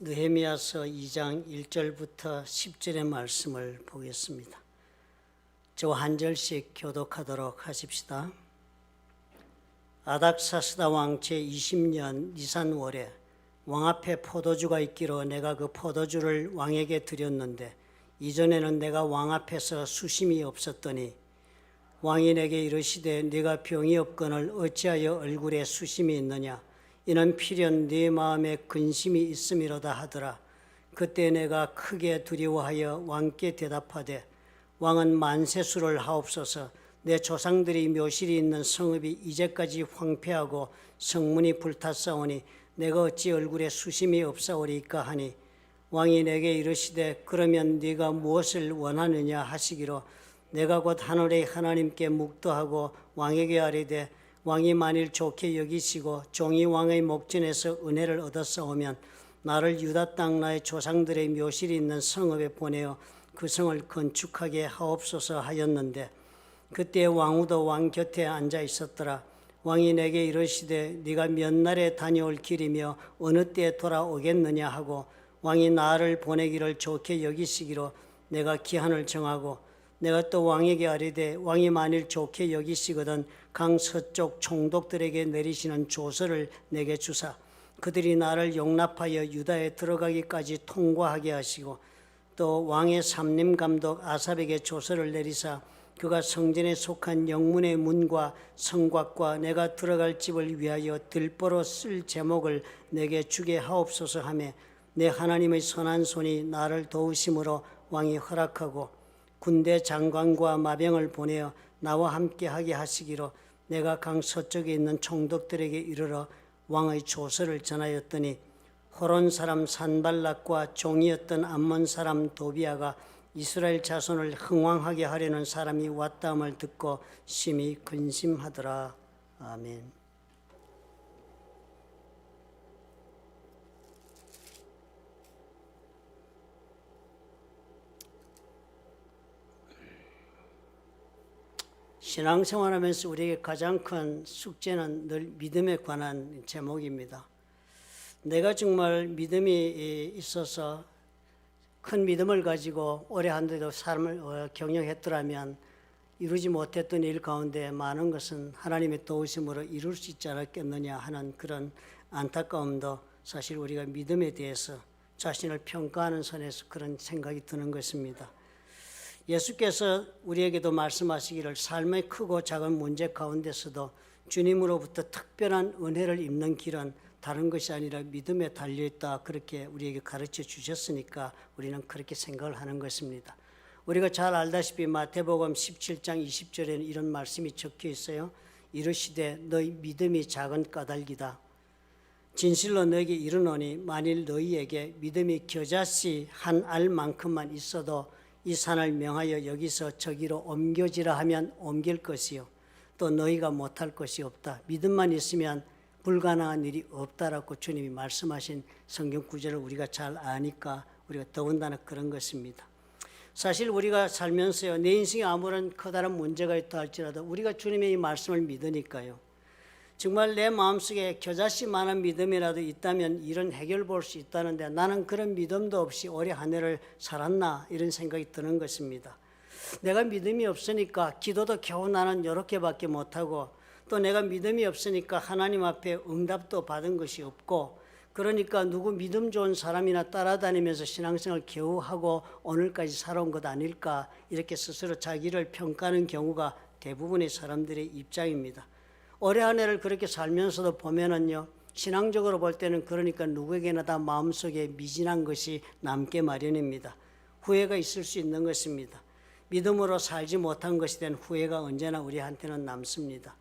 느헤미야서 2장 1절부터 10절의 말씀을 보겠습니다. 저와 한 절씩 교독하도록 하십시다. 아닥사스다 왕 제20년 니산월에 왕 앞에 포도주가 있기로 내가 그 포도주를 왕에게 드렸는데 이전에는 내가 왕 앞에서 수심이 없었더니 왕이 내게 이르시되 네가 병이 없거늘 어찌하여 얼굴에 수심이 있느냐 이는 필연 네 마음에 근심이 있음이로다 하더라. 그때 내가 크게 두려워하여 왕께 대답하되 왕은 만세수를 하옵소서. 내 조상들이 묘실이 있는 성읍이 이제까지 황폐하고 성문이 불탔사오니 내가 어찌 얼굴에 수심이 없사오리까 하니 왕이 내게 이르시되 그러면 네가 무엇을 원하느냐 하시기로 내가 곧 하늘의 하나님께 묵도하고 왕에게 아뢰되 왕이 만일 좋게 여기시고 종이 왕의 목전에서 은혜를 얻었사오면 나를 유다 땅 나의 조상들의 묘실이 있는 성읍에 보내어 그 성을 건축하게 하옵소서 하였는데 그때 왕후도 왕 곁에 앉아 있었더라. 왕이 내게 이르시되 네가 몇 날에 다녀올 길이며 어느 때에 돌아오겠느냐 하고 왕이 나를 보내기를 좋게 여기시기로 내가 기한을 정하고 내가 또 왕에게 아뢰되 왕이 만일 좋게 여기시거든 강 서쪽 총독들에게 내리시는 조서를 내게 주사 그들이 나를 용납하여 유다에 들어가기까지 통과하게 하시고 또 왕의 삼림 감독 아삽에게 조서를 내리사 그가 성전에 속한 영문의 문과 성곽과 내가 들어갈 집을 위하여 들보로 쓸 제목을 내게 주게 하옵소서 하며 내 하나님의 선한 손이 나를 도우심으로 왕이 허락하고 군대 장관과 마병을 보내어 나와 함께 하게 하시기로 내가 강 서쪽에 있는 총독들에게 이르러 왕의 조서를 전하였더니 호론 사람 산발락과 종이었던 암몬 사람 도비아가 이스라엘 자손을 흥왕하게 하려는 사람이 왔다함을 듣고 심히 근심하더라. 아멘. 신앙생활하면서 우리에게 가장 큰 숙제는 늘 믿음에 관한 제목입니다. 내가 정말 믿음이 있어서 큰 믿음을 가지고 오래 한데도 삶을 경영했더라면 이루지 못했던 일 가운데 많은 것은 하나님의 도우심으로 이룰 수 있지 않았겠느냐 하는 그런 안타까움도 사실 우리가 믿음에 대해서 자신을 평가하는 선에서 그런 생각이 드는 것입니다. 예수께서 우리에게도 말씀하시기를 삶의 크고 작은 문제 가운데서도 주님으로부터 특별한 은혜를 입는 길은 다른 것이 아니라 믿음에 달려있다 그렇게 우리에게 가르쳐 주셨으니까 우리는 그렇게 생각을 하는 것입니다. 우리가 잘 알다시피 마태복음 17장 20절에는 이런 말씀이 적혀 있어요. 이르시되 너희 믿음이 작은 까닭이다. 진실로 너에게 이르노니 만일 너희에게 믿음이 겨자씨 한 알만큼만 있어도 이 산을 명하여 여기서 저기로 옮겨지라 하면 옮길 것이요 또 너희가 못할 것이 없다. 믿음만 있으면 불가능한 일이 없다라고 주님이 말씀하신 성경 구절을 우리가 잘 아니까 우리가 더군다나 그런 것입니다. 사실 우리가 살면서요 내 인생에 아무런 커다란 문제가 있다 할지라도 우리가 주님의 이 말씀을 믿으니까요 정말 내 마음속에 겨자씨만한 믿음이라도 있다면 이런 해결 볼 수 있다는데 나는 그런 믿음도 없이 올해 한 해를 살았나 이런 생각이 드는 것입니다. 내가 믿음이 없으니까 기도도 겨우 나는 이렇게밖에 못하고 또 내가 믿음이 없으니까 하나님 앞에 응답도 받은 것이 없고 그러니까 누구 믿음 좋은 사람이나 따라다니면서 신앙생활 겨우 하고 오늘까지 살아온 것 아닐까 이렇게 스스로 자기를 평가하는 경우가 대부분의 사람들의 입장입니다. 올해 한 해를 그렇게 살면서도 보면은요 신앙적으로 볼 때는 그러니까 누구에게나 다 마음속에 미진한 것이 남게 마련입니다. 후회가 있을 수 있는 것입니다. 믿음으로 살지 못한 것에 대한 후회가 언제나 우리한테는 남습니다.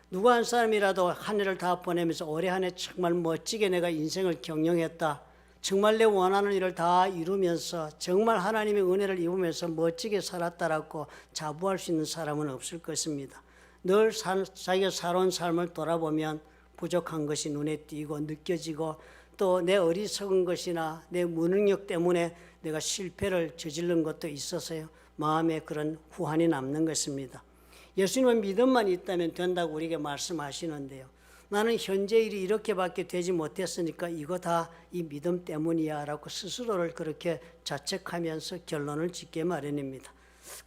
누구 한 사람이라도 한 해를 다 보내면서 올해 한 해 정말 멋지게 내가 인생을 경영했다. 정말 내 원하는 일을 다 이루면서 정말 하나님의 은혜를 입으면서 멋지게 살았다라고 자부할 수 있는 사람은 없을 것입니다. 늘 자기가 살아온 삶을 돌아보면 부족한 것이 눈에 띄고 느껴지고 또 내 어리석은 것이나 내 무능력 때문에 내가 실패를 저지른 것도 있어서요 마음에 그런 후환이 남는 것입니다. 예수님은 믿음만 있다면 된다고 우리에게 말씀하시는데요 나는 현재 일이 이렇게밖에 되지 못했으니까 이거 다 이 믿음 때문이야 라고 스스로를 그렇게 자책하면서 결론을 짓게 마련입니다.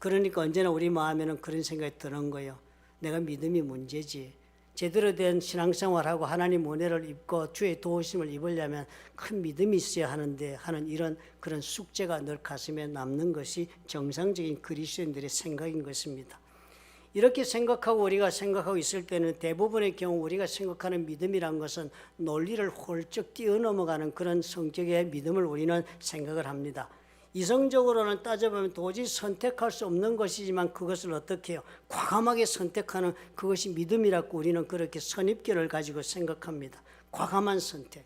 그러니까 언제나 우리 마음에는 그런 생각이 드는 거예요. 내가 믿음이 문제지. 제대로 된 신앙생활하고 하나님 은혜를 입고 주의 도우심을 입으려면 큰 믿음이 있어야 하는데 하는 이런 그런 숙제가 늘 가슴에 남는 것이 정상적인 그리스도인들의 생각인 것입니다. 이렇게 생각하고 우리가 생각하고 있을 때는 대부분의 경우 우리가 생각하는 믿음이란 것은 논리를 훌쩍 뛰어넘어가는 그런 성격의 믿음을 우리는 생각을 합니다. 이성적으로는 따져보면 도저히 선택할 수 없는 것이지만 그것을 어떻게 해요? 과감하게 선택하는 그것이 믿음이라고 우리는 그렇게 선입견을 가지고 생각합니다. 과감한 선택.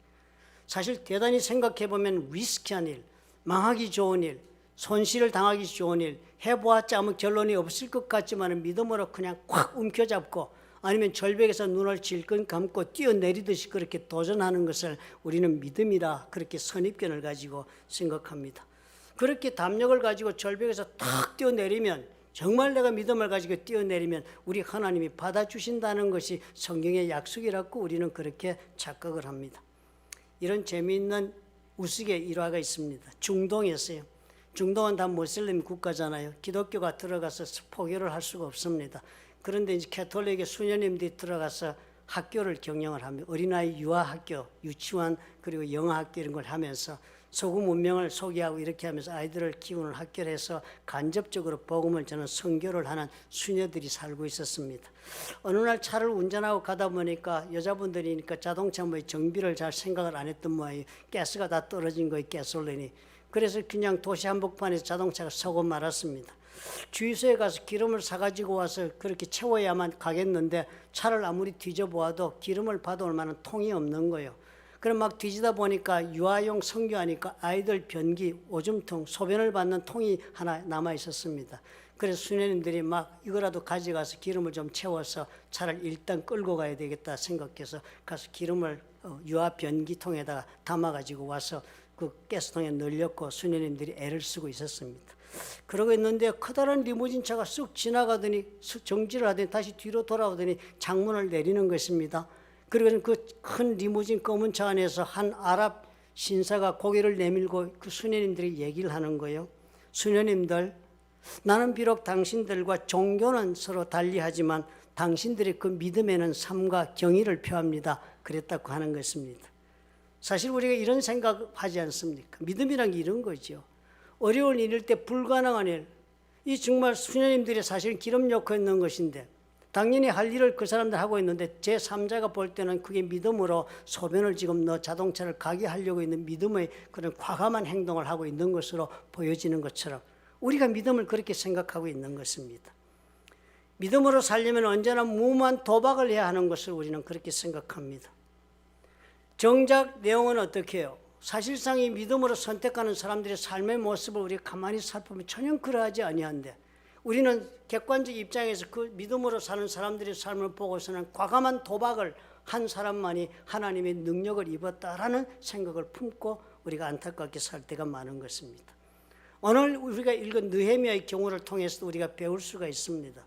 사실 대단히 생각해보면 리스키한 일, 망하기 좋은 일, 손실을 당하기 좋은 일, 해보았자 아무 결론이 없을 것 같지만 믿음으로 그냥 콱 움켜잡고 아니면 절벽에서 눈을 질끈 감고 뛰어내리듯이 그렇게 도전하는 것을 우리는 믿음이라 그렇게 선입견을 가지고 생각합니다. 그렇게 담력을 가지고 절벽에서 탁 뛰어내리면 정말 내가 믿음을 가지고 뛰어내리면 우리 하나님이 받아주신다는 것이 성경의 약속이라고 우리는 그렇게 착각을 합니다. 이런 재미있는 우스개 일화가 있습니다. 중동이었어요. 중동은 다 무슬림 국가잖아요. 기독교가 들어가서 포교를 할 수가 없습니다. 그런데 이제 캐톨릭의 수녀님들이 들어가서 학교를 경영을 하며 어린아이 유아학교, 유치원 그리고 영어학교 이런 걸 하면서 소금 문명을 소개하고 이렇게 하면서 아이들을 키우는 학교를 해서 간접적으로 복음을 전하는 선교를 하는 수녀들이 살고 있었습니다. 어느 날 차를 운전하고 가다 보니까 여자분들이니까 자동차 정비를 잘 생각을 안 했던 모양이에요. 가스가 다 떨어진 거예요, 가솔린이. 그래서 그냥 도시 한복판에서 자동차가 서고 말았습니다. 주유소에 가서 기름을 사가지고 와서 그렇게 채워야만 가겠는데 차를 아무리 뒤져보아도 기름을 받아올 만한 통이 없는 거예요. 그럼 막 뒤지다 보니까 유아용 성교하니까 아이들 변기, 오줌통, 소변을 받는 통이 하나 남아 있었습니다. 그래서 수녀님들이 막 이거라도 가져가서 기름을 좀 채워서 차를 일단 끌고 가야 되겠다 생각해서 가서 기름을 유아 변기통에다가 담아가지고 와서 그 가스통에 넣으려고 수녀님들이 애를 쓰고 있었습니다. 그러고 있는데 커다란 리무진 차가 쑥 지나가더니 정지를 하더니 다시 뒤로 돌아오더니 창문을 내리는 것입니다. 그리고 그 큰 리무진 검은 차 안에서 한 아랍 신사가 고개를 내밀고 그 수녀님들이 얘기를 하는 거예요. 수녀님들, 나는 비록 당신들과 종교는 서로 달리하지만 당신들의 그 믿음에는 삶과 경의를 표합니다. 그랬다고 하는 것입니다. 사실 우리가 이런 생각하지 않습니까? 믿음이란 게 이런 거죠. 어려운 일일 때 불가능한 일, 이 정말 수녀님들이 사실 기름 넣고 있는 것인데 당연히 할 일을 그 사람들 하고 있는데 제3자가 볼 때는 그게 믿음으로 소변을 지금 넣어 자동차를 가게 하려고 있는 믿음의 그런 과감한 행동을 하고 있는 것으로 보여지는 것처럼 우리가 믿음을 그렇게 생각하고 있는 것입니다. 믿음으로 살려면 언제나 무모한 도박을 해야 하는 것을 우리는 그렇게 생각합니다. 정작 내용은 어떻게 해요? 사실상 이 믿음으로 선택하는 사람들의 삶의 모습을 우리가 가만히 살펴보면 전혀 그러하지 아니한데 우리는 객관적 입장에서 그 믿음으로 사는 사람들의 삶을 보고서는 과감한 도박을 한 사람만이 하나님의 능력을 입었다라는 생각을 품고 우리가 안타깝게 살 때가 많은 것입니다. 오늘 우리가 읽은 느헤미야의 경우를 통해서도 우리가 배울 수가 있습니다.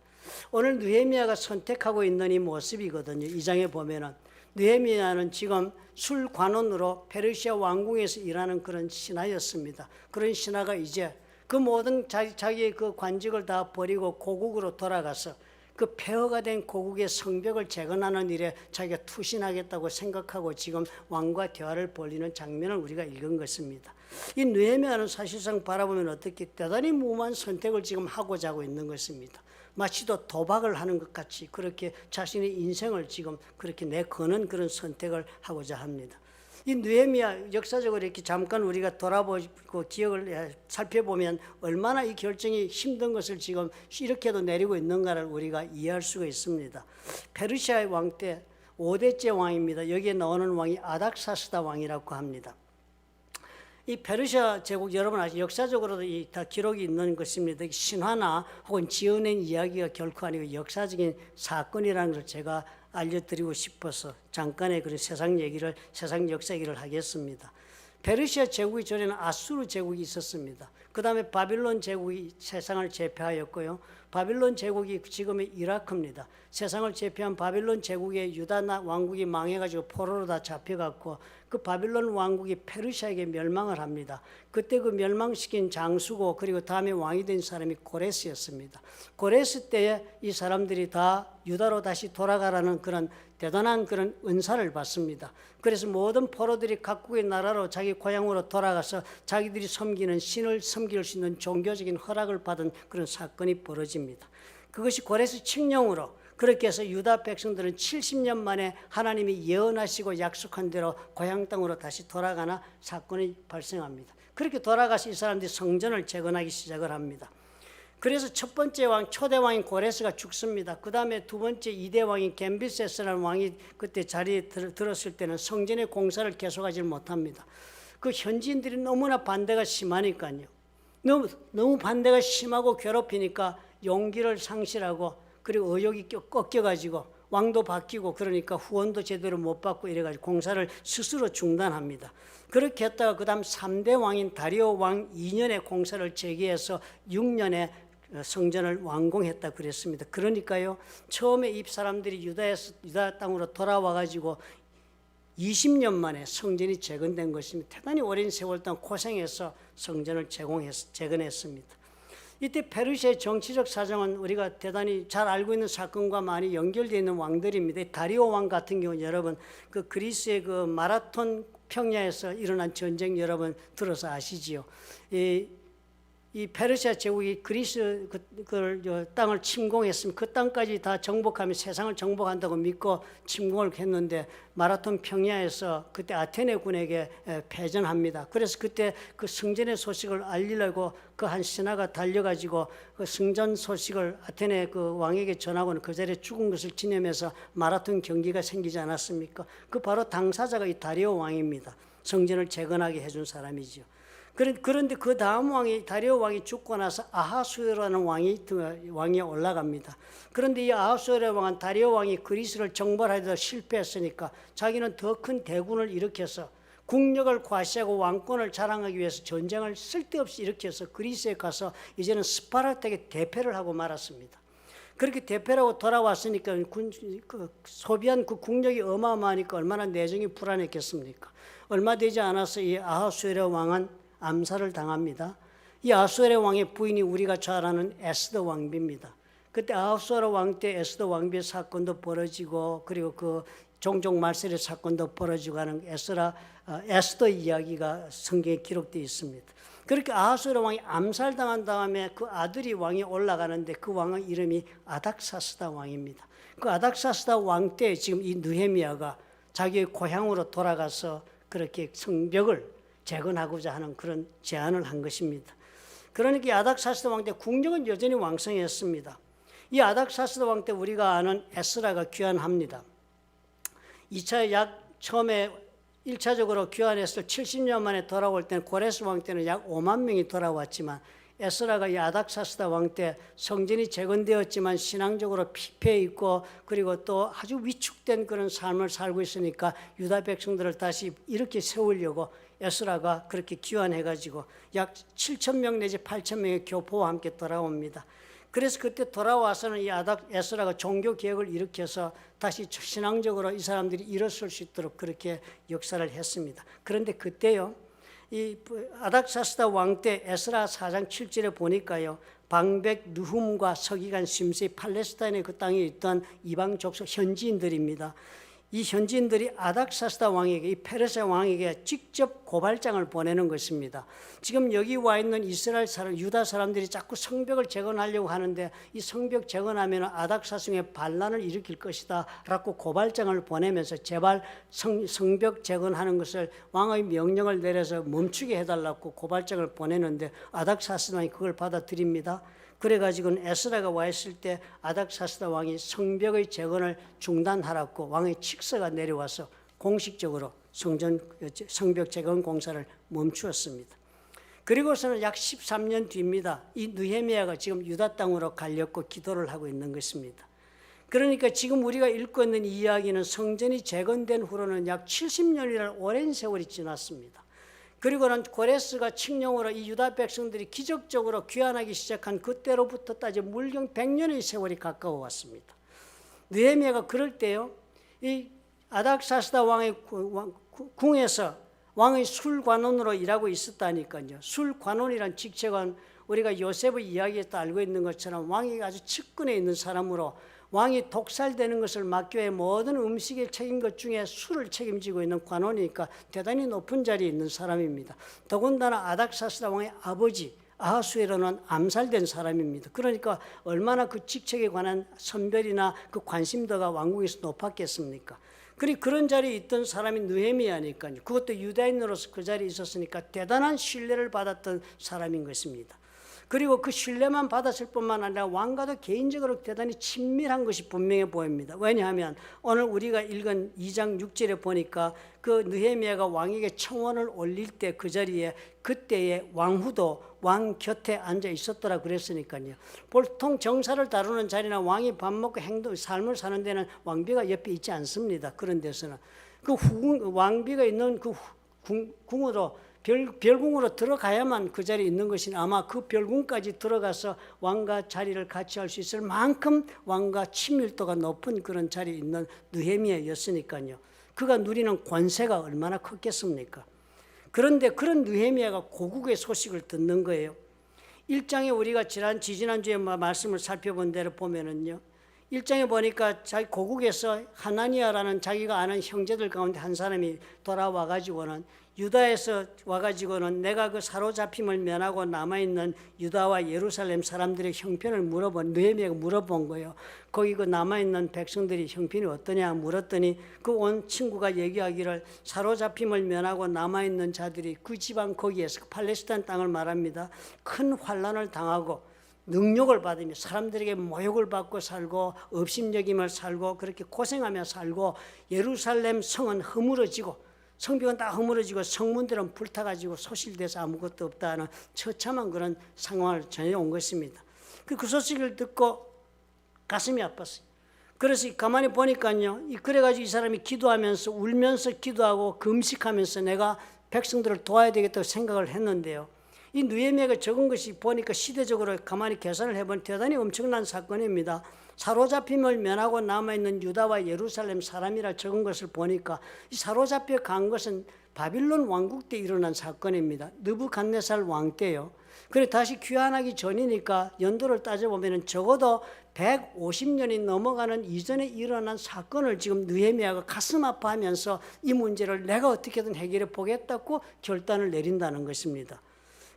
오늘 느헤미야가 선택하고 있는 이 모습이거든요. 이 장에 보면은 느헤미야는 지금 술관원으로 페르시아 왕궁에서 일하는 그런 신하였습니다. 그런 신하가 이제 그 모든 자기의 그 관직을 다 버리고 고국으로 돌아가서 그 폐허가 된 고국의 성벽을 재건하는 일에 자기가 투신하겠다고 생각하고 지금 왕과 대화를 벌이는 장면을 우리가 읽은 것입니다. 이 느헤미야는 사실상 바라보면 어떻게 대단히 무모한 선택을 지금 하고자 하고 있는 것입니다. 마치도 도박을 하는 것 같이 그렇게 자신의 인생을 지금 그렇게 내거는 그런 선택을 하고자 합니다. 이 느헤미야 역사적으로 이렇게 잠깐 우리가 돌아보고 기억을 살펴보면 얼마나 이 결정이 힘든 것을 지금 이렇게도 내리고 있는가를 우리가 이해할 수가 있습니다. 페르시아의 왕 때 5대째 왕입니다. 여기에 나오는 왕이 아닥사스다 왕이라고 합니다. 이 페르시아 제국 여러분 아시죠? 역사적으로도 다 기록이 있는 것입니다. 신화나 혹은 지어낸 이야기가 결코 아니고 역사적인 사건이라는 것을 제가 알려드리고 싶어서 잠깐의 그런 세상 역사 얘기를 하겠습니다. 페르시아 제국이 전에는 아수르 제국이 있었습니다. 그 다음에 바빌론 제국이 세상을 제패하였고요. 바빌론 제국이 지금의 이라크입니다. 세상을 제패한 바빌론 제국의 유다 왕국이 망해가지고 포로로 다 잡혀갔고 그 바빌론 왕국이 페르시아에게 멸망을 합니다. 그때 그 멸망시킨 장수고 그리고 다음에 왕이 된 사람이 고레스였습니다. 고레스 때에 이 사람들이 다 유다로 다시 돌아가라는 그런 대단한 그런 은사를 받습니다. 그래서 모든 포로들이 각국의 나라로 자기 고향으로 돌아가서 자기들이 섬기는 신을 섬길 수 있는 종교적인 허락을 받은 그런 사건이 벌어집니다. 그것이 고레스 칙령으로 그렇게 해서 유다 백성들은 70년 만에 하나님이 예언하시고 약속한 대로 고향 땅으로 다시 돌아가나 사건이 발생합니다. 그렇게 돌아가서 이 사람들이 성전을 재건하기 시작을 합니다. 그래서 첫 번째 왕, 초대 왕인 고레스가 죽습니다. 그 다음에 두 번째 2대 왕인 겜비세스라는 왕이 그때 자리에 들었을 때는 성전의 공사를 계속하지 못합니다. 그 현지인들이 너무나 반대가 심하니까요. 너무 반대가 심하고 괴롭히니까 용기를 상실하고 그리고 의욕이 꺾여가지고 왕도 바뀌고 그러니까 후원도 제대로 못 받고 이래가지고 공사를 스스로 중단합니다. 그렇게 했다가 그 다음 3대 왕인 다리오 왕 2년에 공사를 재개해서 6년에 성전을 완공했다 그랬습니다. 그러니까요, 처음에 이 사람들이 유다 땅으로 돌아와가지고 20년 만에 성전이 재건된 것입니다. 대단히 오랜 세월 동안 고생해서 성전을 재건했습니다. 이때 페르시아의 정치적 사정은 우리가 대단히 잘 알고 있는 사건과 많이 연결되어 있는 왕들입니다. 다리오 왕 같은 경우는 여러분 그 그리스의 그 마라톤 평야에서 일어난 전쟁 여러분 들어서 아시지요. 이 페르시아 제국이 그리스 그 땅을 침공했으면 그 땅까지 다 정복하면 세상을 정복한다고 믿고 침공을 했는데 마라톤 평야에서 그때 아테네 군에게 패전합니다. 그래서 그때 그 승전의 소식을 알리려고 그 한 신하가 달려가지고 그 승전 소식을 아테네 그 왕에게 전하고는 그 자리에 죽은 것을 지내면서 마라톤 경기가 생기지 않았습니까? 그 바로 당사자가 이 다리오 왕입니다. 성전을 재건하게 해준 사람이죠. 그런데 그 다음 왕이 다리오 왕이 죽고 나서 아하수에로라는 왕이 올라갑니다. 그런데 이 아하수에로 왕은 다리오 왕이 그리스를 정벌하려다 실패했으니까 자기는 더 큰 대군을 일으켜서 국력을 과시하고 왕권을 자랑하기 위해서 전쟁을 쓸데없이 일으켜서 그리스에 가서 이제는 스파르타에게 대패를 하고 말았습니다. 그렇게 대패를 하고 돌아왔으니까 소비한 그 국력이 어마어마하니까 얼마나 내정이 불안했겠습니까? 얼마 되지 않아서 이 아하수에로 왕은 암살을 당합니다. 이 아하수에로 왕의 부인이 우리가 잘 아는 에스더 왕비입니다. 그때 아하수에로 왕 때 에스더 왕비의 사건도 벌어지고 그리고 그 종족 말살의 사건도 벌어지고 하는 에스더 이야기가 성경에 기록되어 있습니다. 그렇게 아하수에로 왕이 암살당한 다음에 그 아들이 왕이 올라가는데 그 왕의 이름이 아닥사스다 왕입니다. 그 아닥사스다 왕 때 지금 이 느헤미야가 자기의 고향으로 돌아가서 그렇게 성벽을 재건하고자 하는 그런 제안을 한 것입니다. 그러니까 이 아닥사스다 왕 때 국력은 여전히 왕성했습니다. 이 아닥사스다 왕 때 우리가 아는 에스라가 귀환합니다. 2차 처음에 1차적으로 귀환했을 70년 만에 돌아올 때는 고레스 왕 때는 약 5만 명이 돌아왔지만 에스라가 이 아닥사스다 왕 때 성전이 재건되었지만 신앙적으로 피폐해 있고 그리고 또 아주 위축된 그런 삶을 살고 있으니까 유다 백성들을 다시 이렇게 세우려고 에스라가 그렇게 귀환해가지고 약 7천 명 내지 8천 명의 교포와 함께 돌아옵니다. 그래서 그때 돌아와서는 이 에스라가 종교 개혁을 일으켜서 다시 신앙적으로 이 사람들이 일어설 수 있도록 그렇게 역사를 했습니다. 그런데 그때요, 이 아닥사스다 왕 때 에스라 4장 7절에 보니까요, 방백 느훔과 서기관 심세 팔레스타인의 그 땅에 있던 이방 족속 현지인들입니다. 이 현지인들이 아닥사스다 왕에게, 이 페르시아 왕에게 직접 고발장을 보내는 것입니다. 지금 여기 와 있는 이스라엘 사람, 유다 사람들이 자꾸 성벽을 재건하려고 하는데 이 성벽 재건하면 아닥사스의 반란을 일으킬 것이다 라고 고발장을 보내면서 제발 성벽 재건하는 것을 왕의 명령을 내려서 멈추게 해달라고 고발장을 보내는데 아닥사스 왕이 그걸 받아들입니다. 그래가지고는 에스라가 와 있을 때 아닥사스다 왕이 성벽의 재건을 중단하라고 왕의 칙서가 내려와서 공식적으로 성벽 재건 공사를 멈추었습니다. 그리고서는 약 13년 뒤입니다. 이 느헤미야가 지금 유다 땅으로 가려고 기도를 하고 있는 것입니다. 그러니까 지금 우리가 읽고 있는 이 이야기는 성전이 재건된 후로는 약 70년이라는 오랜 세월이 지났습니다. 그리고는 고레스가 칙령으로 이 유다 백성들이 기적적으로 귀환하기 시작한 그때로부터 따져 물경 100년의 세월이 가까워 왔습니다. 느헤미야가 그럴 때요, 이 아닥사스다 왕의 궁에서 왕의 술관원으로 일하고 있었다니까요. 술관원이란 직책은 우리가 요셉의 이야기에서 알고 있는 것처럼 왕이 아주 측근에 있는 사람으로 왕이 독살되는 것을 막기 위해 모든 음식에 책임 것 중에 술을 책임지고 있는 관원이니까 대단히 높은 자리에 있는 사람입니다. 더군다나 아닥사스다 왕의 아버지 아하수에로는 암살된 사람입니다. 그러니까 얼마나 그 직책에 관한 선별이나 그 관심도가 왕국에서 높았겠습니까? 그런 자리에 있던 사람이 느헤미야니까요. 그것도 유다인으로서 그 자리에 있었으니까 대단한 신뢰를 받았던 사람인 것입니다. 그리고 그 신뢰만 받았을 뿐만 아니라 왕과도 개인적으로 대단히 친밀한 것이 분명해 보입니다. 왜냐하면 오늘 우리가 읽은 2장 6절에 보니까 그 느헤미야가 왕에게 청원을 올릴 때 그 자리에 그때의 왕후도 왕 곁에 앉아 있었더라 그랬으니까요. 보통 정사를 다루는 자리나 왕이 밥 먹고 삶을 사는 데는 왕비가 옆에 있지 않습니다. 그런 데서는 그 왕비가 있는 그 궁으로 별궁으로 들어가야만 그 자리에 있는 것이 아마 그 별궁까지 들어가서 왕과 자리를 같이 할 수 있을 만큼 왕과 친밀도가 높은 그런 자리에 있는 느헤미야였으니까요. 그가 누리는 권세가 얼마나 컸겠습니까? 그런데 그런 느헤미야가 고국의 소식을 듣는 거예요. 1장에 우리가 지지난주에 말씀을 살펴본 대로 보면은요. 1장에 보니까 자기 고국에서 하나니아라는 자기가 아는 형제들 가운데 한 사람이 돌아와 가지고는 유다에서 와가지고는 내가 그 사로잡힘을 면하고 남아있는 유다와 예루살렘 사람들의 형편을 느헤미야가 물어본 거예요. 거기 그 남아있는 백성들이 형편이 어떠냐 물었더니 그 온 친구가 얘기하기를 사로잡힘을 면하고 남아있는 자들이 그 지방 거기에서 그 팔레스타인 땅을 말합니다. 큰 환난을 당하고 능욕을 받으며 사람들에게 모욕을 받고 살고 업심여김을 살고 그렇게 고생하며 살고 예루살렘 성은 허물어지고 성벽은 다 허물어지고 성문들은 불타가지고 소실돼서 아무것도 없다는 처참한 그런 상황을 전해온 것입니다. 그 소식을 듣고 가슴이 아팠어요. 그래서 가만히 보니까요, 그래가지고 이 사람이 기도하면서 울면서 기도하고 금식하면서 내가 백성들을 도와야 되겠다고 생각을 했는데요. 이 느헤미야가 적은 것이 보니까 시대적으로 가만히 계산을 해보면 대단히 엄청난 사건입니다. 사로잡힘을 면하고 남아있는 유다와 예루살렘 사람이라 적은 것을 보니까 이 사로잡혀 간 것은 바빌론 왕국 때 일어난 사건입니다. 느부갓네살 왕 때요. 그래 다시 귀환하기 전이니까 연도를 따져보면 적어도 150년이 넘어가는 이전에 일어난 사건을 지금 느헤미야가 가슴 아파하면서 이 문제를 내가 어떻게든 해결해 보겠다고 결단을 내린다는 것입니다.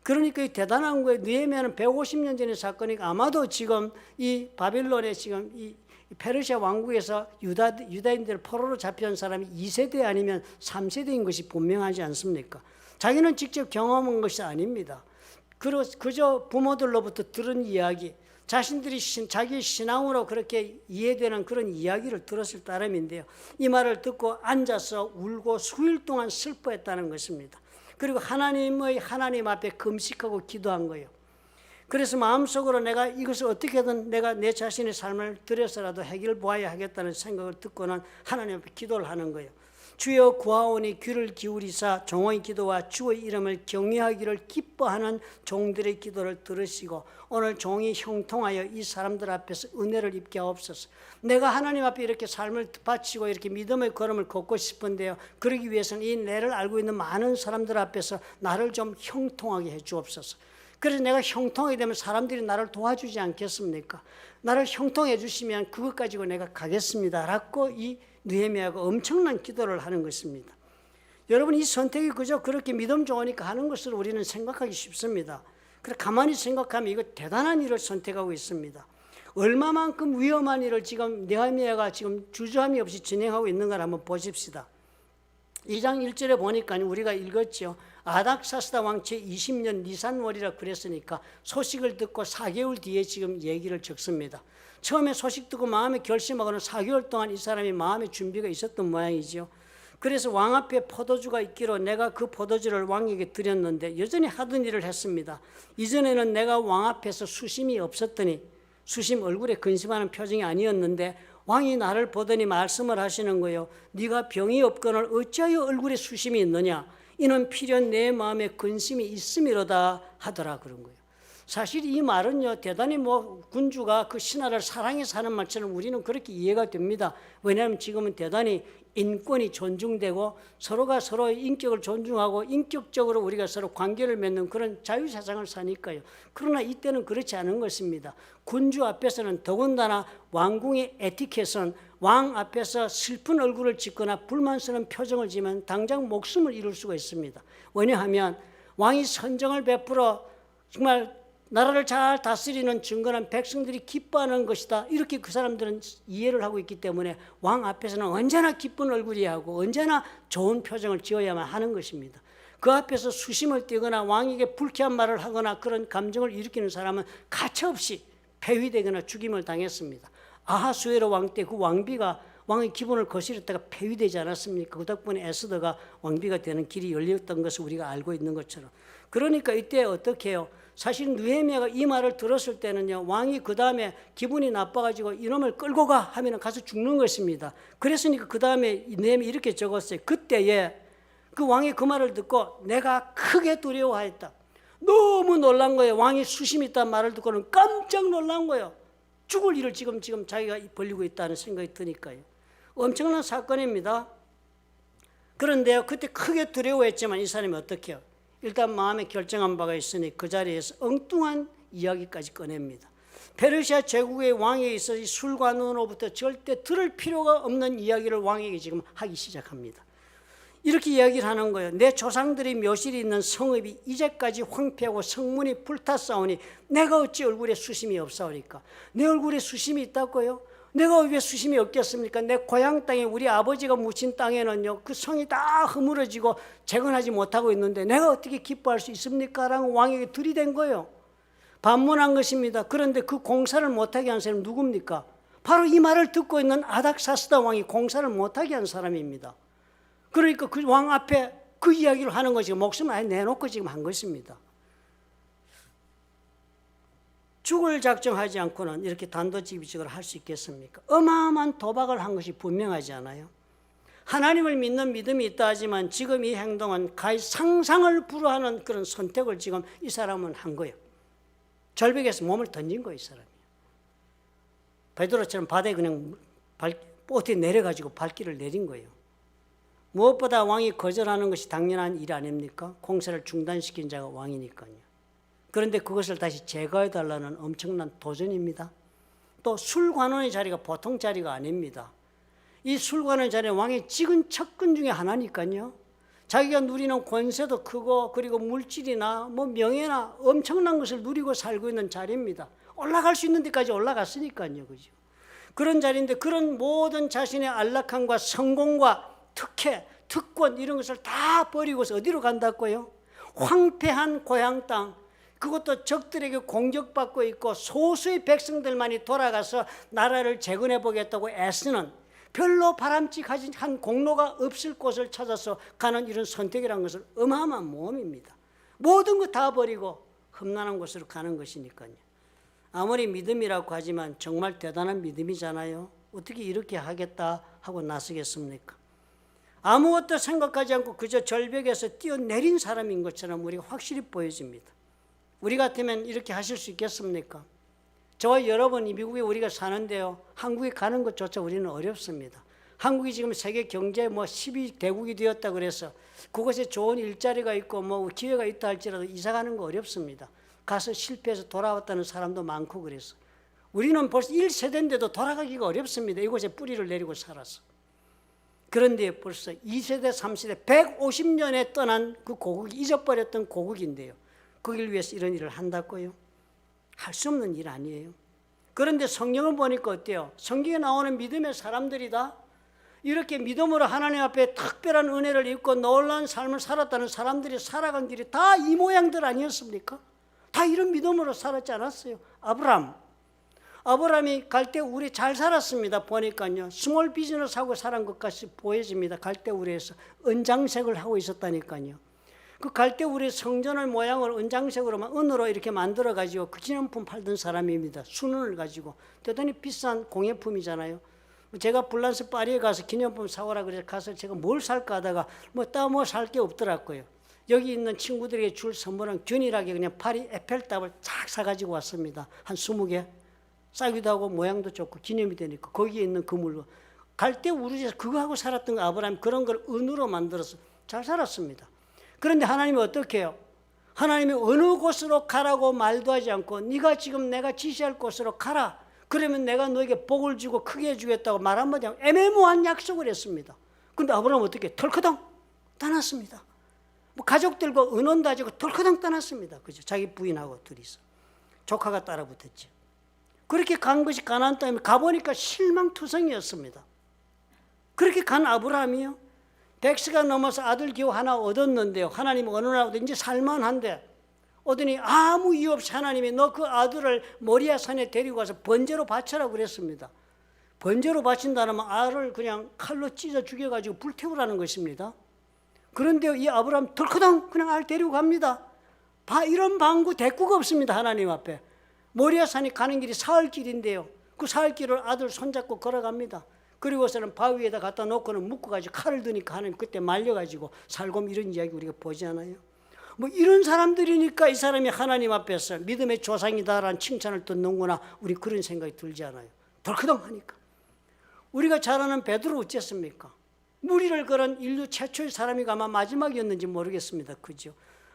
그러니까 이 대단한 거예요. 느헤미야는 150년 전의 사건이니까 아마도 지금 이 바빌론에 지금 이 페르시아 왕국에서 유다인들 포로로 잡혀온 사람이 2세대 아니면 3세대인 것이 분명하지 않습니까? 자기는 직접 경험한 것이 아닙니다. 그저 부모들로부터 들은 이야기, 자신들이 자기 신앙으로 그렇게 이해되는 그런 이야기를 들었을 따름인데요. 이 말을 듣고 앉아서 울고 수일 동안 슬퍼했다는 것입니다. 그리고 하나님 앞에 금식하고 기도한 거예요. 그래서 마음속으로 내가 이것을 어떻게든 내가 내 자신의 삶을 들여서라도 해결 보아야 하겠다는 생각을 듣고는 하나님 앞에 기도를 하는 거예요. 주여 구하오니 귀를 기울이사 종의 기도와 주의 이름을 경외하기를 기뻐하는 종들의 기도를 들으시고 오늘 종이 형통하여 이 사람들 앞에서 은혜를 입게 하옵소서. 내가 하나님 앞에 이렇게 삶을 바치고 이렇게 믿음의 걸음을 걷고 싶은데요. 그러기 위해서는 이 내를 알고 있는 많은 사람들 앞에서 나를 좀 형통하게 해 주옵소서. 그래서 내가 형통하게 되면 사람들이 나를 도와주지 않겠습니까? 나를 형통해 주시면 그것 가지고 내가 가겠습니다 라고 이 느헤미야가 엄청난 기도를 하는 것입니다. 여러분 이 선택이 그저 그렇게 믿음 좋으니까 하는 것을 우리는 생각하기 쉽습니다. 그래 가만히 생각하면 이거 대단한 일을 선택하고 있습니다. 얼마만큼 위험한 일을 지금 느헤미야가 지금 주저함이 없이 진행하고 있는가를 한번 보십시다. 2장 1절에 보니까 우리가 읽었죠. 아닥사스다 왕 제20년 니산월이라 그랬으니까 소식을 듣고 4개월 뒤에 지금 얘기를 적습니다. 처음에 소식 듣고 마음에 결심하고는 4개월 동안 이 사람이 마음의 준비가 있었던 모양이죠. 그래서 왕 앞에 포도주가 있기로 내가 그 포도주를 왕에게 드렸는데 여전히 하던 일을 했습니다. 이전에는 내가 왕 앞에서 수심이 없었더니 수심 얼굴에 근심하는 표정이 아니었는데 왕이 나를 보더니 말씀을 하시는 거예요. 네가 병이 없거늘 어찌하여 얼굴에 수심이 있느냐. 이는 필연 내 마음에 근심이 있음이로다 하더라 그런 거예요. 사실 이 말은요, 대단히 군주가 그 신하를 사랑해서 하는 말처럼 우리는 그렇게 이해가 됩니다. 왜냐하면 지금은 대단히 인권이 존중되고 서로가 서로의 인격을 존중하고 인격적으로 우리가 서로 관계를 맺는 그런 자유세상을 사니까요. 그러나 이때는 그렇지 않은 것입니다. 군주 앞에서는 더군다나 왕궁의 에티켓은 왕 앞에서 슬픈 얼굴을 짓거나 불만스러운 표정을 지으면 당장 목숨을 잃을 수가 있습니다. 왜냐하면 왕이 선정을 베풀어 정말 나라를 잘 다스리는 증거는 백성들이 기뻐하는 것이다. 이렇게 그 사람들은 이해를 하고 있기 때문에 왕 앞에서는 언제나 기쁜 얼굴이 하고 언제나 좋은 표정을 지어야만 하는 것입니다. 그 앞에서 수심을 띄거나 왕에게 불쾌한 말을 하거나 그런 감정을 일으키는 사람은 가차없이 폐위되거나 죽임을 당했습니다. 아하수에로 왕 때 그 왕비가 왕의 기분을 거스렸다가 폐위되지 않았습니까? 그 덕분에 에스더가 왕비가 되는 길이 열렸던 것을 우리가 알고 있는 것처럼. 그러니까 이때 어떻게 해요? 사실 느헤미야가 이 말을 들었을 때는요, 왕이 그 다음에 기분이 나빠가지고 이놈을 끌고 가 하면 가서 죽는 것입니다. 그랬으니까 그 다음에 느헤미야 이렇게 적었어요. 그때에 그 왕이 그 말을 듣고 내가 크게 두려워하였다. 너무 놀란 거예요. 왕이 수심이 있다는 말을 듣고는 깜짝 놀란 거예요. 죽을 일을 지금 자기가 벌리고 있다는 생각이 드니까요. 엄청난 사건입니다. 그런데요, 그때 크게 두려워했지만 이 사람이 어떻게 해요? 일단 마음에 결정한 바가 있으니 그 자리에서 엉뚱한 이야기까지 꺼냅니다. 페르시아 제국의 왕에 있어서 술과 눈으로부터 절대 들을 필요가 없는 이야기를 왕에게 지금 하기 시작합니다. 이렇게 이야기를 하는 거예요. 내 조상들이 묘실이 있는 성읍이 이제까지 황폐하고 성문이 불탔사오니 내가 어찌 얼굴에 수심이 없사오리까? 내 얼굴에 수심이 있다고요? 내가 왜 수심이 없겠습니까? 내 고향 땅에 우리 아버지가 묻힌 땅에는요, 그 성이 다 허물어지고 재건하지 못하고 있는데 내가 어떻게 기뻐할 수 있습니까? 라고 왕에게 들이댄 거예요. 반문한 것입니다. 그런데 그 공사를 못하게 한 사람은 누굽니까? 바로 이 말을 듣고 있는 아닥사스다 왕이 공사를 못하게 한 사람입니다. 그러니까 그 왕 앞에 그 이야기를 하는 것이 목숨을 아예 내놓고 지금 한 것입니다. 죽을 작정하지 않고는 이렇게 단도직입적으로 할 수 있겠습니까? 어마어마한 도박을 한 것이 분명하지 않아요? 하나님을 믿는 믿음이 있다 하지만 지금 이 행동은 가히 상상을 불허하는 그런 선택을 지금 이 사람은 한 거예요. 절벽에서 몸을 던진 거예요, 이 사람이. 베드로처럼 바다에 그냥 보트에 내려가지고 발길을 내린 거예요. 무엇보다 왕이 거절하는 것이 당연한 일 아닙니까? 공사를 중단시킨 자가 왕이니까요. 그런데 그것을 다시 제거해달라는 엄청난 도전입니다. 또 술관원의 자리가 보통 자리가 아닙니다. 이 술관원의 자리는 왕의 찍은 척근 중에 하나니까요. 자기가 누리는 권세도 크고 그리고 물질이나 명예나 엄청난 것을 누리고 살고 있는 자리입니다. 올라갈 수 있는 데까지 올라갔으니까요. 그죠? 그런 자리인데 그런 모든 자신의 안락함과 성공과 특혜, 특권 이런 것을 다 버리고서 어디로 간다고요? 황폐한 고향 땅, 그것도 적들에게 공격받고 있고 소수의 백성들만이 돌아가서 나라를 재건해 보겠다고 애쓰는 별로 바람직한 공로가 없을 곳을 찾아서 가는 이런 선택이라는 것은 어마어마한 모험입니다. 모든 거 다 버리고 험난한 곳으로 가는 것이니까요. 아무리 믿음이라고 하지만 정말 대단한 믿음이잖아요. 어떻게 이렇게 하겠다 하고 나서겠습니까? 아무것도 생각하지 않고 그저 절벽에서 뛰어내린 사람인 것처럼 우리가 확실히 보여집니다. 우리 같으면 이렇게 하실 수 있겠습니까? 저와 여러분이 미국에 우리가 사는데요, 한국에 가는 것조차 우리는 어렵습니다. 한국이 지금 세계 경제 12대국이 되었다 그래서 그곳에 좋은 일자리가 있고 기회가 있다 할지라도 이사 가는 거 어렵습니다. 가서 실패해서 돌아왔다는 사람도 많고 그래서 우리는 벌써 1세대인데도 돌아가기가 어렵습니다. 이곳에 뿌리를 내리고 살아서. 그런데 벌써 2세대, 3세대, 150년에 떠난 그 고국이 잊어버렸던 고국인데요. 거기를 위해서 이런 일을 한다고요? 할 수 없는 일 아니에요. 그런데 성경을 보니까 어때요? 성경에 나오는 믿음의 사람들이다. 이렇게 믿음으로 하나님 앞에 특별한 은혜를 입고 놀라운 삶을 살았다는 사람들이 살아간 길이 다 이 모양들 아니었습니까? 다 이런 믿음으로 살았지 않았어요? 아브라함이 갈대우리 잘 살았습니다. 보니까요. 스몰 비즈니스 하고 살은 것 같이 보여집니다. 갈대우리에서 은장색을 하고 있었다니까요. 그 갈대우리 성전을 모양을 은장색으로 은으로 이렇게 만들어 가지고 그 기념품 팔던 사람입니다. 순은을 가지고 대단히 비싼 공예품이잖아요. 제가 불란스 파리에 가서 기념품 사오라 그래서 가서 제가 뭘 살까 하다가 뭐 살 게 없더라고요. 여기 있는 친구들에게 줄 선물은 균일하게 그냥 파리 에펠탑을 쫙 사가지고 왔습니다. 한 20개. 싸기도 하고 모양도 좋고 기념이 되니까 거기에 있는 그 물건. 갈 때 우리 집에서 그거 하고 살았던 아브라함이 그런 걸 은으로 만들어서 잘 살았습니다. 그런데 하나님이 어떻게 해요? 하나님이 어느 곳으로 가라고 말도 하지 않고 네가 지금 내가 지시할 곳으로 가라. 그러면 내가 너에게 복을 주고 크게 해주겠다고 말 한마디 하고 애매모호한 약속을 했습니다. 그런데 아브라함은 어떻게 털커덩 떠났습니다. 뭐 가족들과 은원 다지고 털커덩 떠났습니다. 그죠? 자기 부인하고 둘이서. 조카가 따라 붙었죠. 그렇게 간 것이 가나안 땅에 가보니까 실망투성이었습니다. 그렇게 간 아브라함이요. 100세가 넘어서 아들 겨우 하나 얻었는데요. 하나님 어느 날부터 이제 살만한데 오더니 아무 이유 없이 하나님이 너 그 아들을 모리아 산에 데리고 가서 번제로 바쳐라 그랬습니다. 번제로 바친다면 알을 그냥 칼로 찢어 죽여가지고 불태우라는 것입니다. 그런데 이 아브라함 덜커덩 그냥 알 데리고 갑니다. 이런 방구 대꾸가 없습니다. 하나님 앞에. 모리아 산이 가는 길이 사흘길인데요. 그 사흘길을 아들 손잡고 걸어갑니다. 그리고서는 바위 위에다 갖다 놓고는 묶어가지고 칼을 드니까 하나님 그때 말려가지고 살곰 이런 이야기 우리가 보지 않아요? 뭐 이런 사람들이니까 이 사람이 하나님 앞에서 믿음의 조상이다라는 칭찬을 듣는구나. 우리 그런 생각이 들지 않아요? 덜커덩 하니까. 우리가 잘 아는 베드로 어쨌습니까? 무리를 걸은 인류 최초의 사람이 아마 마지막이었는지 모르겠습니다. 그죠?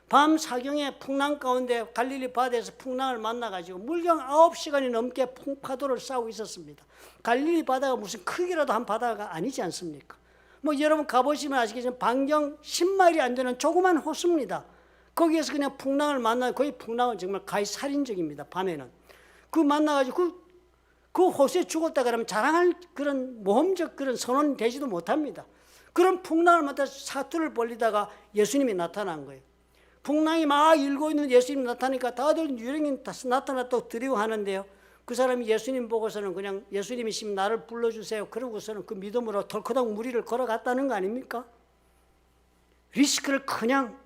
밤 사경에 풍랑 가운데 갈릴리 바다에서 풍랑을 만나가지고 물경 9시간이 넘게 풍파도를 싸우고 있었습니다. 갈릴리 바다가 무슨 크기라도 한 바다가 아니지 않습니까? 뭐 여러분 가보시면 아시겠지만 반경 10마일이 안 되는 조그만 호수입니다. 거기에서 그냥 풍랑을 만나고 거의 풍랑은 정말 가히 살인적입니다. 밤에는. 그 만나가지고 그 호수에 죽었다 그러면 자랑할 그런 모험적 그런 선언이 되지도 못합니다. 그런 풍랑을 만나서 사투를 벌리다가 예수님이 나타난 거예요. 풍랑이 막 일고 있는 예수님이 나타나니까 다들 유령이 나타났다고 두려워하는데요. 그 사람이 예수님 보고서는 그냥 예수님이시면 나를 불러주세요. 그러고서는 그 믿음으로 덜커덩 무리를 걸어갔다는 거 아닙니까? 리스크를 그냥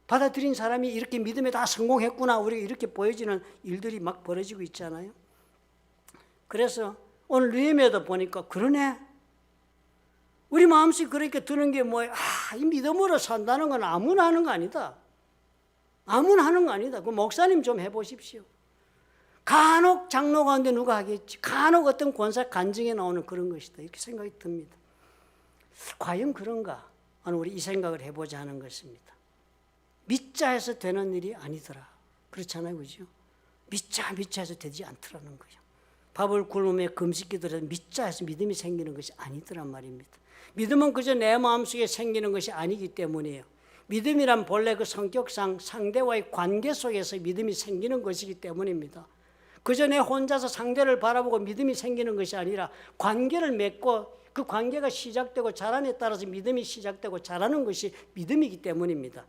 받아들인 사람이 이렇게 믿음에 다 성공했구나. 우리가 이렇게 보여지는 일들이 막 벌어지고 있잖아요. 그래서 오늘 느헤미야도 보니까 그러네. 우리 마음속에 그렇게 드는 게 뭐예요? 이 믿음으로 산다는 건 아무나 하는 거 아니다. 아무나 하는 거 아니다. 그 목사님 좀 해보십시오. 간혹 장로 가운데 누가 하겠지. 간혹 어떤 권사 간증에 나오는 그런 것이다. 이렇게 생각이 듭니다. 과연 그런가? 우리 이 생각을 해보자 하는 것입니다. 믿자 해서 되는 일이 아니더라. 그렇잖아요. 그죠? 믿자 해서 되지 않더라는 거예요. 밥을 굶으며 금식기도라도 믿자 해서 믿음이 생기는 것이 아니더란 말입니다. 믿음은 그저 내 마음속에 생기는 것이 아니기 때문이에요. 믿음이란 본래 그 성격상 상대와의 관계 속에서 믿음이 생기는 것이기 때문입니다. 그저 내 혼자서 상대를 바라보고 믿음이 생기는 것이 아니라 관계를 맺고 그 관계가 시작되고 자람에 따라서 믿음이 시작되고 자라는 것이 믿음이기 때문입니다.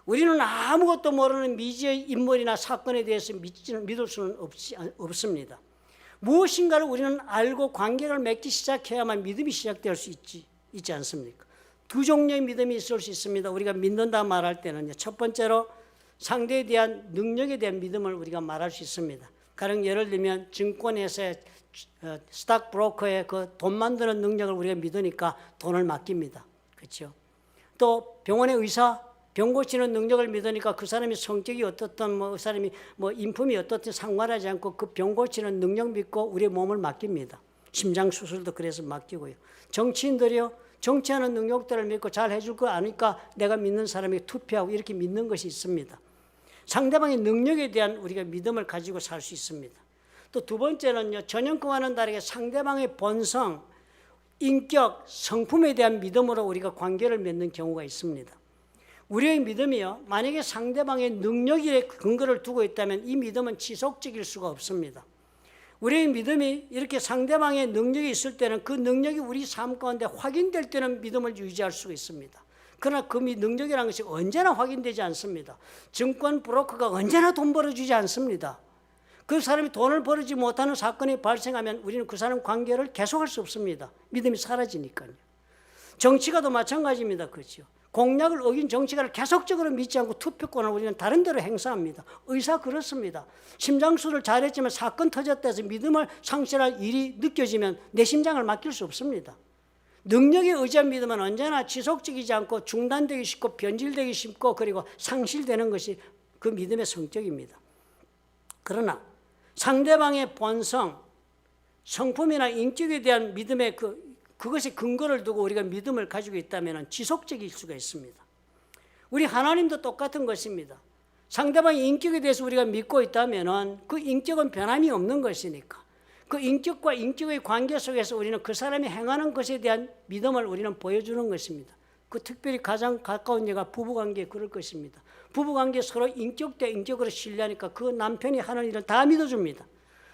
우리는 아무것도 모르는 미지의 인물이나 사건에 대해서 믿을 수는 없습니다. 무엇인가를 우리는 알고 관계를 맺기 시작해야만 믿음이 시작될 수 있지 않습니까? 두 종류의 믿음이 있을 수 있습니다. 우리가 믿는다 말할 때는요. 첫 번째로 상대에 대한 능력에 대한 믿음을 우리가 말할 수 있습니다. 가령 예를 들면 증권회사의 스탁 브로커의 그 돈 만드는 능력을 우리가 믿으니까 돈을 맡깁니다. 그렇죠? 또 병원의 의사 병 고치는 능력을 믿으니까 그 사람이 성격이 어떻든 그 사람이 인품이 어떻든 상관하지 않고 그 병 고치는 능력 믿고 우리의 몸을 맡깁니다. 심장 수술도 그래서 맡기고요. 정치인들이요. 정치하는 능력들을 믿고 잘 해줄 거 아니까 내가 믿는 사람에게 투표하고 이렇게 믿는 것이 있습니다. 상대방의 능력에 대한 우리가 믿음을 가지고 살 수 있습니다. 또 두 번째는요. 전형과는 다르게 상대방의 본성, 인격, 성품에 대한 믿음으로 우리가 관계를 맺는 경우가 있습니다. 우리의 믿음이요. 만약에 상대방의 능력에 근거를 두고 있다면 이 믿음은 지속적일 수가 없습니다. 우리의 믿음이 이렇게 상대방의 능력이 있을 때는 그 능력이 우리 삶 가운데 확인될 때는 믿음을 유지할 수가 있습니다. 그러나 그 능력이라는 것이 언제나 확인되지 않습니다. 증권 브로커가 언제나 돈 벌어주지 않습니다. 그 사람이 돈을 벌어주지 못하는 사건이 발생하면 우리는 그 사람 관계를 계속할 수 없습니다. 믿음이 사라지니까요. 정치가도 마찬가지입니다. 그렇죠? 공약을 어긴 정치가를 계속적으로 믿지 않고 투표권을 우리는 다른 데로 행사합니다. 의사 그렇습니다. 심장수를 잘했지만 사건 터졌다 해서 믿음을 상실할 일이 느껴지면 내 심장을 맡길 수 없습니다. 능력에 의지한 믿음은 언제나 지속적이지 않고 중단되기 쉽고 변질되기 쉽고 그리고 상실되는 것이 그 믿음의 성격입니다. 그러나 상대방의 본성, 성품이나 인격에 대한 믿음의 그것의 근거를 두고 우리가 믿음을 가지고 있다면 지속적일 수가 있습니다. 우리 하나님도 똑같은 것입니다. 상대방의 인격에 대해서 우리가 믿고 있다면 그 인격은 변함이 없는 것이니까 그 인격과 인격의 관계 속에서 우리는 그 사람이 행하는 것에 대한 믿음을 우리는 보여주는 것입니다. 그 특별히 가장 가까운 예가 부부관계에 그럴 것입니다. 부부관계 서로 인격 대 인격으로 신뢰하니까 그 남편이 하는 일은 다 믿어줍니다.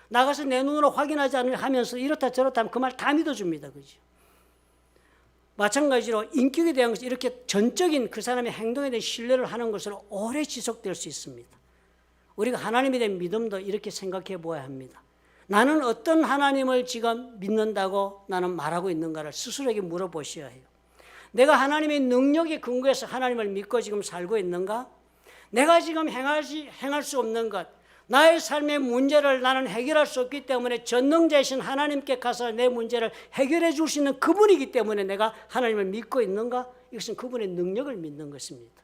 나가서 내 눈으로 확인하지 않으려 하면서 이렇다 저렇다 하면 그 말 다 믿어줍니다. 그죠? 마찬가지로 인격에 대한 것이 이렇게 전적인 그 사람의 행동에 대한 신뢰를 하는 것으로 오래 지속될 수 있습니다. 우리가 하나님에 대한 믿음도 이렇게 생각해 보아야 합니다. 나는 어떤 하나님을 지금 믿는다고 나는 말하고 있는가를 스스로에게 물어보셔야 해요. 내가 하나님의 능력에 근거해서 하나님을 믿고 지금 살고 있는가? 내가 지금 행할 수 없는 것, 나의 삶의 문제를 나는 해결할 수 없기 때문에 전능자이신 하나님께 가서 내 문제를 해결해 줄 수 있는 그분이기 때문에 내가 하나님을 믿고 있는가? 이것은 그분의 능력을 믿는 것입니다.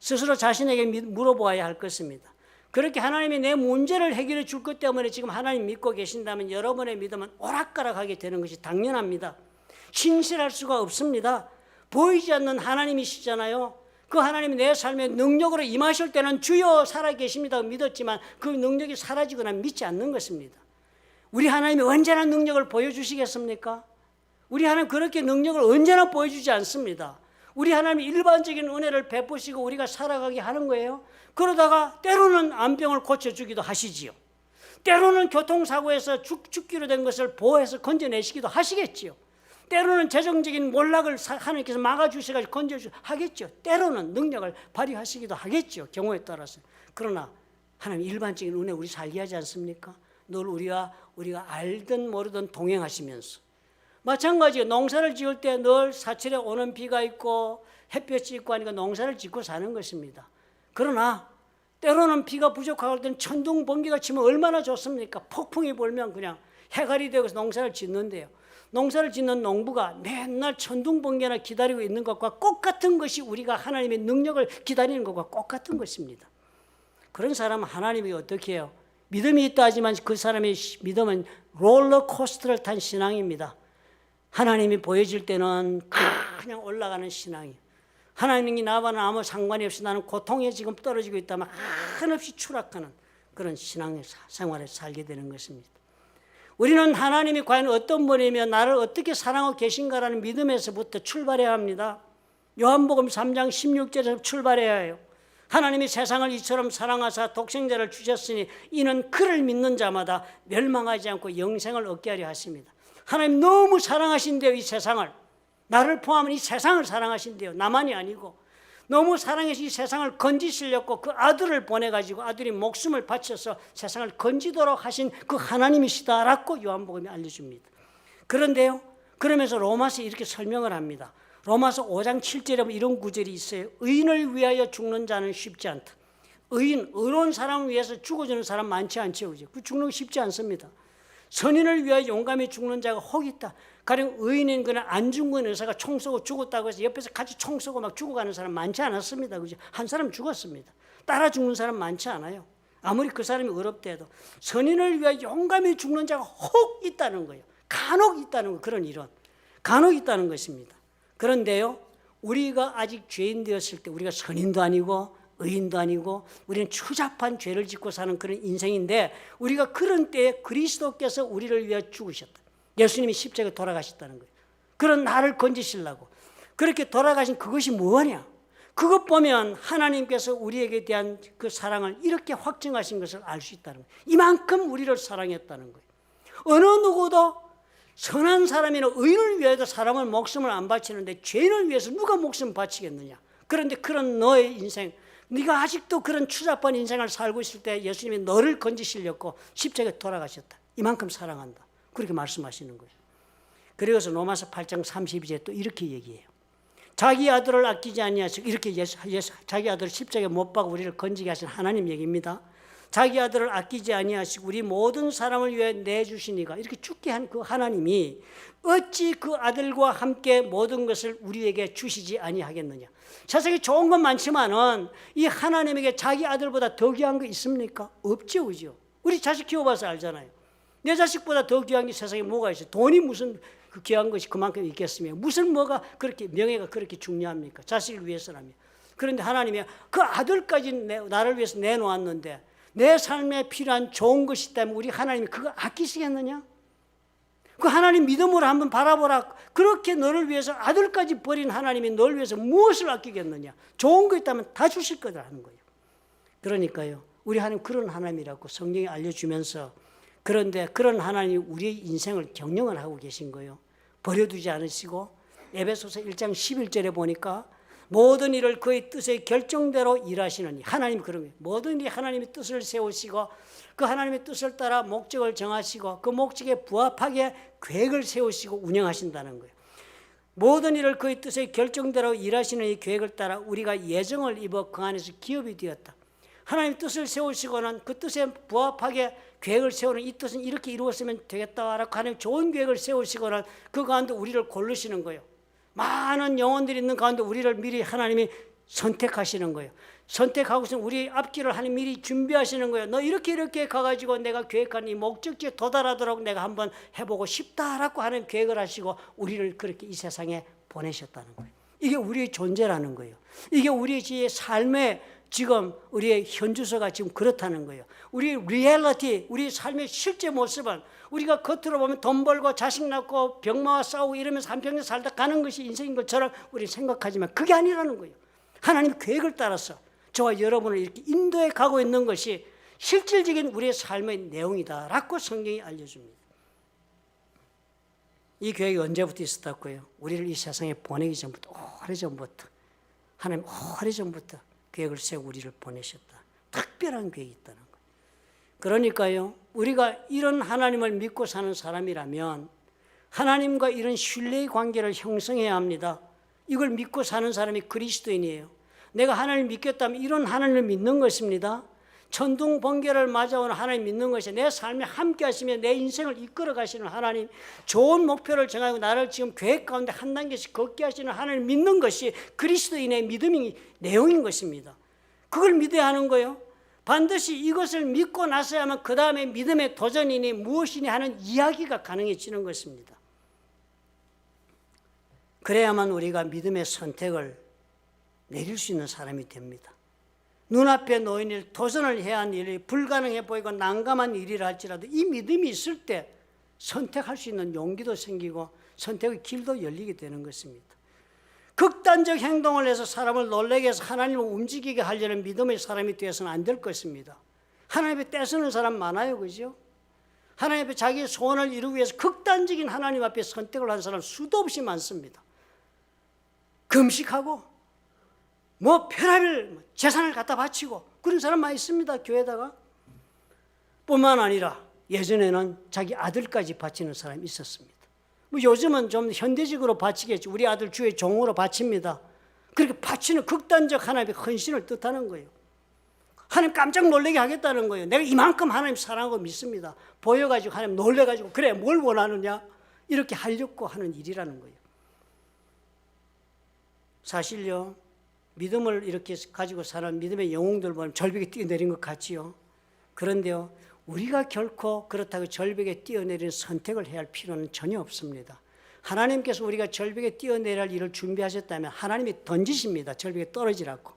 스스로 자신에게 물어보아야 할 것입니다. 그렇게 하나님이 내 문제를 해결해 줄 것 때문에 지금 하나님 믿고 계신다면 여러분의 믿음은 오락가락하게 되는 것이 당연합니다. 신실할 수가 없습니다. 보이지 않는 하나님이시잖아요. 그 하나님이 내 삶에 능력으로 임하실 때는 주여 살아계십니다 믿었지만 그 능력이 사라지거나 믿지 않는 것입니다. 우리 하나님이 언제나 능력을 보여주시겠습니까? 우리 하나님 그렇게 능력을 언제나 보여주지 않습니다. 우리 하나님이 일반적인 은혜를 베푸시고 우리가 살아가게 하는 거예요. 그러다가 때로는 암병을 고쳐주기도 하시지요. 때로는 교통사고에서 죽기로 된 것을 보호해서 건져내시기도 하시겠지요. 때로는 재정적인 몰락을 하나님께서 막아주셔가지고 건져주시겠죠. 때로는 능력을 발휘하시기도 하겠죠. 경우에 따라서. 그러나 하나님 일반적인 은혜 우리 살게 하지 않습니까? 늘 우리가 알든 모르든 동행하시면서. 마찬가지로 농사를 지을 때 늘 사철에 오는 비가 있고 햇볕이 있고 하니까 농사를 짓고 사는 것입니다. 그러나 때로는 비가 부족할 때는 천둥 번개가 치면 얼마나 좋습니까? 폭풍이 불면 그냥 해갈이 되어서 농사를 짓는데요. 농사를 짓는 농부가 맨날 천둥 번개나 기다리고 있는 것과 똑같은 것이 우리가 하나님의 능력을 기다리는 것과 똑같은 것입니다. 그런 사람은 하나님이 어떻게 해요? 믿음이 있다 하지만 그 사람의 믿음은 롤러코스터를 탄 신앙입니다. 하나님이 보여질 때는 그냥 올라가는 신앙이에요. 하나님이 나와는 아무 상관이 없이 나는 고통에 지금 떨어지고 있다면 한없이 추락하는 그런 신앙의 생활을 살게 되는 것입니다. 우리는 하나님이 과연 어떤 분이며 나를 어떻게 사랑하고 계신가라는 믿음에서부터 출발해야 합니다. 요한복음 3장 16절에서 출발해야 해요. 하나님이 세상을 이처럼 사랑하사 독생자를 주셨으니 이는 그를 믿는 자마다 멸망하지 않고 영생을 얻게 하려 하십니다. 하나님 너무 사랑하신대요. 이 세상을. 나를 포함한 이 세상을 사랑하신대요. 나만이 아니고. 너무 사랑해서 이 세상을 건지시려고 그 아들을 보내가지고 아들이 목숨을 바쳐서 세상을 건지도록 하신 그 하나님이시다라고 요한복음이 알려줍니다. 그런데요, 그러면서 로마서 이렇게 설명을 합니다. 로마서 5장 7절에 보면 이런 구절이 있어요. 의인을 위하여 죽는 자는 쉽지 않다. 의로운 사람을 위해서 죽어주는 사람 많지 않죠. 그 죽는 거 쉽지 않습니다. 선인을 위하여 용감히 죽는 자가 혹 있다. 가령 의인인 그는 안중근 의사가 총 쏘고 죽었다고 해서 옆에서 같이 총 쏘고 막 죽어가는 사람 많지 않았습니다. 그죠? 한 사람 죽었습니다. 따라 죽는 사람 많지 않아요. 아무리 그 사람이 어렵다 해도 선인을 위하여 용감히 죽는 자가 혹 있다는 거예요. 간혹 있다는 거, 그런 이론. 간혹 있다는 것입니다. 그런데요, 우리가 아직 죄인 되었을 때 우리가 선인도 아니고 의인도 아니고 우리는 추잡한 죄를 짓고 사는 그런 인생인데 우리가 그런 때에 그리스도께서 우리를 위하여 죽으셨다. 예수님이 십자가에 돌아가셨다는 거예요. 그런 나를 건지시려고. 그렇게 돌아가신 그것이 뭐냐? 그것 보면 하나님께서 우리에게 대한 그 사랑을 이렇게 확증하신 것을 알 수 있다는 거예요. 이만큼 우리를 사랑했다는 거예요. 어느 누구도 선한 사람이나 의인을 위해서 사람을 목숨을 안 바치는데 죄인을 위해서 누가 목숨을 바치겠느냐? 그런데 그런 너의 인생, 네가 아직도 그런 추잡한 인생을 살고 있을 때 예수님이 너를 건지시려고 십자가에 돌아가셨다. 이만큼 사랑한다. 그렇게 말씀하시는 거예요. 그래서 로마서 8장 32절에 또 이렇게 얘기해요. 자기 아들을 아끼지 아니하시고 이렇게 자기 아들을 십자가에 못 박아 우리를 건지게 하신 하나님 얘기입니다. 자기 아들을 아끼지 아니하시고 우리 모든 사람을 위해 내주시니가 이렇게 죽게 한 그 하나님이 어찌 그 아들과 함께 모든 것을 우리에게 주시지 아니하겠느냐. 세상에 좋은 건 많지만은 이 하나님에게 자기 아들보다 더 귀한 거 있습니까? 없죠, 그죠? 우리 자식 키워봐서 알잖아요. 내 자식보다 더 귀한 게 세상에 뭐가 있어요? 돈이 무슨 그 귀한 것이 그만큼 있겠으며 무슨 뭐가 그렇게 명예가 그렇게 중요합니까? 자식을 위해서라면. 그런데 하나님이 그 아들까지 나를 위해서 내놓았는데 내 삶에 필요한 좋은 것이 있다면 우리 하나님이 그거 아끼시겠느냐? 그 하나님 믿음으로 한번 바라보라. 그렇게 너를 위해서 아들까지 버린 하나님이 너를 위해서 무엇을 아끼겠느냐? 좋은 거 있다면 다 주실 거다 하는 거예요. 그러니까요, 우리 하나님 그런 하나님이라고 성경이 알려주면서, 그런데 그런 하나님이 우리의 인생을 경영을 하고 계신 거예요. 버려두지 않으시고 에베소서 1장 11절에 보니까 모든 일을 그의 뜻의 결정대로 일하시느니, 하나님 그런 거예요. 모든 일이 하나님의 뜻을 세우시고 그 하나님의 뜻을 따라 목적을 정하시고 그 목적에 부합하게 계획을 세우시고 운영하신다는 거예요. 모든 일을 그의 뜻의 결정대로 일하시는 이 계획을 따라 우리가 예정을 입어 그 안에서 기업이 되었다. 하나님의 뜻을 세우시고는 그 뜻에 부합하게 계획을 세우는 이 뜻은 이렇게 이루었으면 되겠다라고 하나님 좋은 계획을 세우시고는 그 가운데 우리를 고르시는 거예요. 많은 영혼들이 있는 가운데 우리를 미리 하나님이 선택하시는 거예요. 선택하고서 우리 앞길을 하나님 미리 준비하시는 거예요. 너 이렇게 가가지고 내가 계획한 이 목적지에 도달하도록 내가 한번 해보고 싶다라고 하는 계획을 하시고 우리를 그렇게 이 세상에 보내셨다는 거예요. 이게 우리의 존재라는 거예요. 이게 우리의 삶의 지금 우리의 현주소가 지금 그렇다는 거예요. 우리 리얼리티, 우리 삶의 실제 모습은 우리가 겉으로 보면 돈 벌고 자식 낳고 병마와 싸우고 이러면서 한평생 살다 가는 것이 인생인 것처럼 우리 생각하지만 그게 아니라는 거예요. 하나님 계획을 따라서 저와 여러분을 이렇게 인도해 가고 있는 것이 실질적인 우리의 삶의 내용이다라고 성경이 알려줍니다. 이 계획이 언제부터 있었다고요? 우리를 이 세상에 보내기 전부터, 오래전부터, 하나님 오래전부터 계획을 세우고 우리를 보내셨다. 특별한 계획이 있다는 거예요. 그러니까요, 우리가 이런 하나님을 믿고 사는 사람이라면 하나님과 이런 신뢰의 관계를 형성해야 합니다. 이걸 믿고 사는 사람이 그리스도인이에요. 내가 하나님을 믿겠다면 이런 하나님을 믿는 것입니다. 천둥 번개를 맞아오는 하나님 믿는 것이 내 삶에 함께 하시며 내 인생을 이끌어 가시는 하나님, 좋은 목표를 정하고 나를 지금 계획 가운데 한 단계씩 걷게 하시는 하나님 믿는 것이 그리스도인의 믿음의 내용인 것입니다. 그걸 믿어야 하는 거예요. 반드시 이것을 믿고 나서야만 그 다음에 믿음의 도전이니 무엇이니 하는 이야기가 가능해지는 것입니다. 그래야만 우리가 믿음의 선택을 내릴 수 있는 사람이 됩니다. 눈앞에 놓인 일, 도전을 해야 하는 일이 불가능해 보이고 난감한 일이라 할지라도 이 믿음이 있을 때 선택할 수 있는 용기도 생기고 선택의 길도 열리게 되는 것입니다. 극단적 행동을 해서 사람을 놀라게 해서 하나님을 움직이게 하려는 믿음의 사람이 되어서는 안 될 것입니다. 하나님 앞에 떼쓰는 사람 많아요, 그죠? 하나님 앞에 자기의 소원을 이루기 위해서 극단적인 하나님 앞에 선택을 한 사람 수도 없이 많습니다. 금식하고 뭐 별의별 재산을 갖다 바치고 그런 사람 많이 있습니다, 교회에다가. 뿐만 아니라 예전에는 자기 아들까지 바치는 사람이 있었습니다. 뭐 요즘은 좀 현대적으로 바치겠죠. 우리 아들 주의 종으로 바칩니다. 그렇게 바치는 극단적 하나님의 헌신을 뜻하는 거예요. 하나님 깜짝 놀라게 하겠다는 거예요. 내가 이만큼 하나님 사랑하고 믿습니다. 보여가지고 하나님 놀래가지고 그래 뭘 원하느냐 이렇게 하려고 하는 일이라는 거예요. 사실요, 믿음을 이렇게 가지고 사는 믿음의 영웅들 보면 절벽에 뛰어내린 것 같지요. 그런데요, 우리가 결코 그렇다고 절벽에 뛰어내리는 선택을 해야 할 필요는 전혀 없습니다. 하나님께서 우리가 절벽에 뛰어내려야 할 일을 준비하셨다면 하나님이 던지십니다. 절벽에 떨어지라고.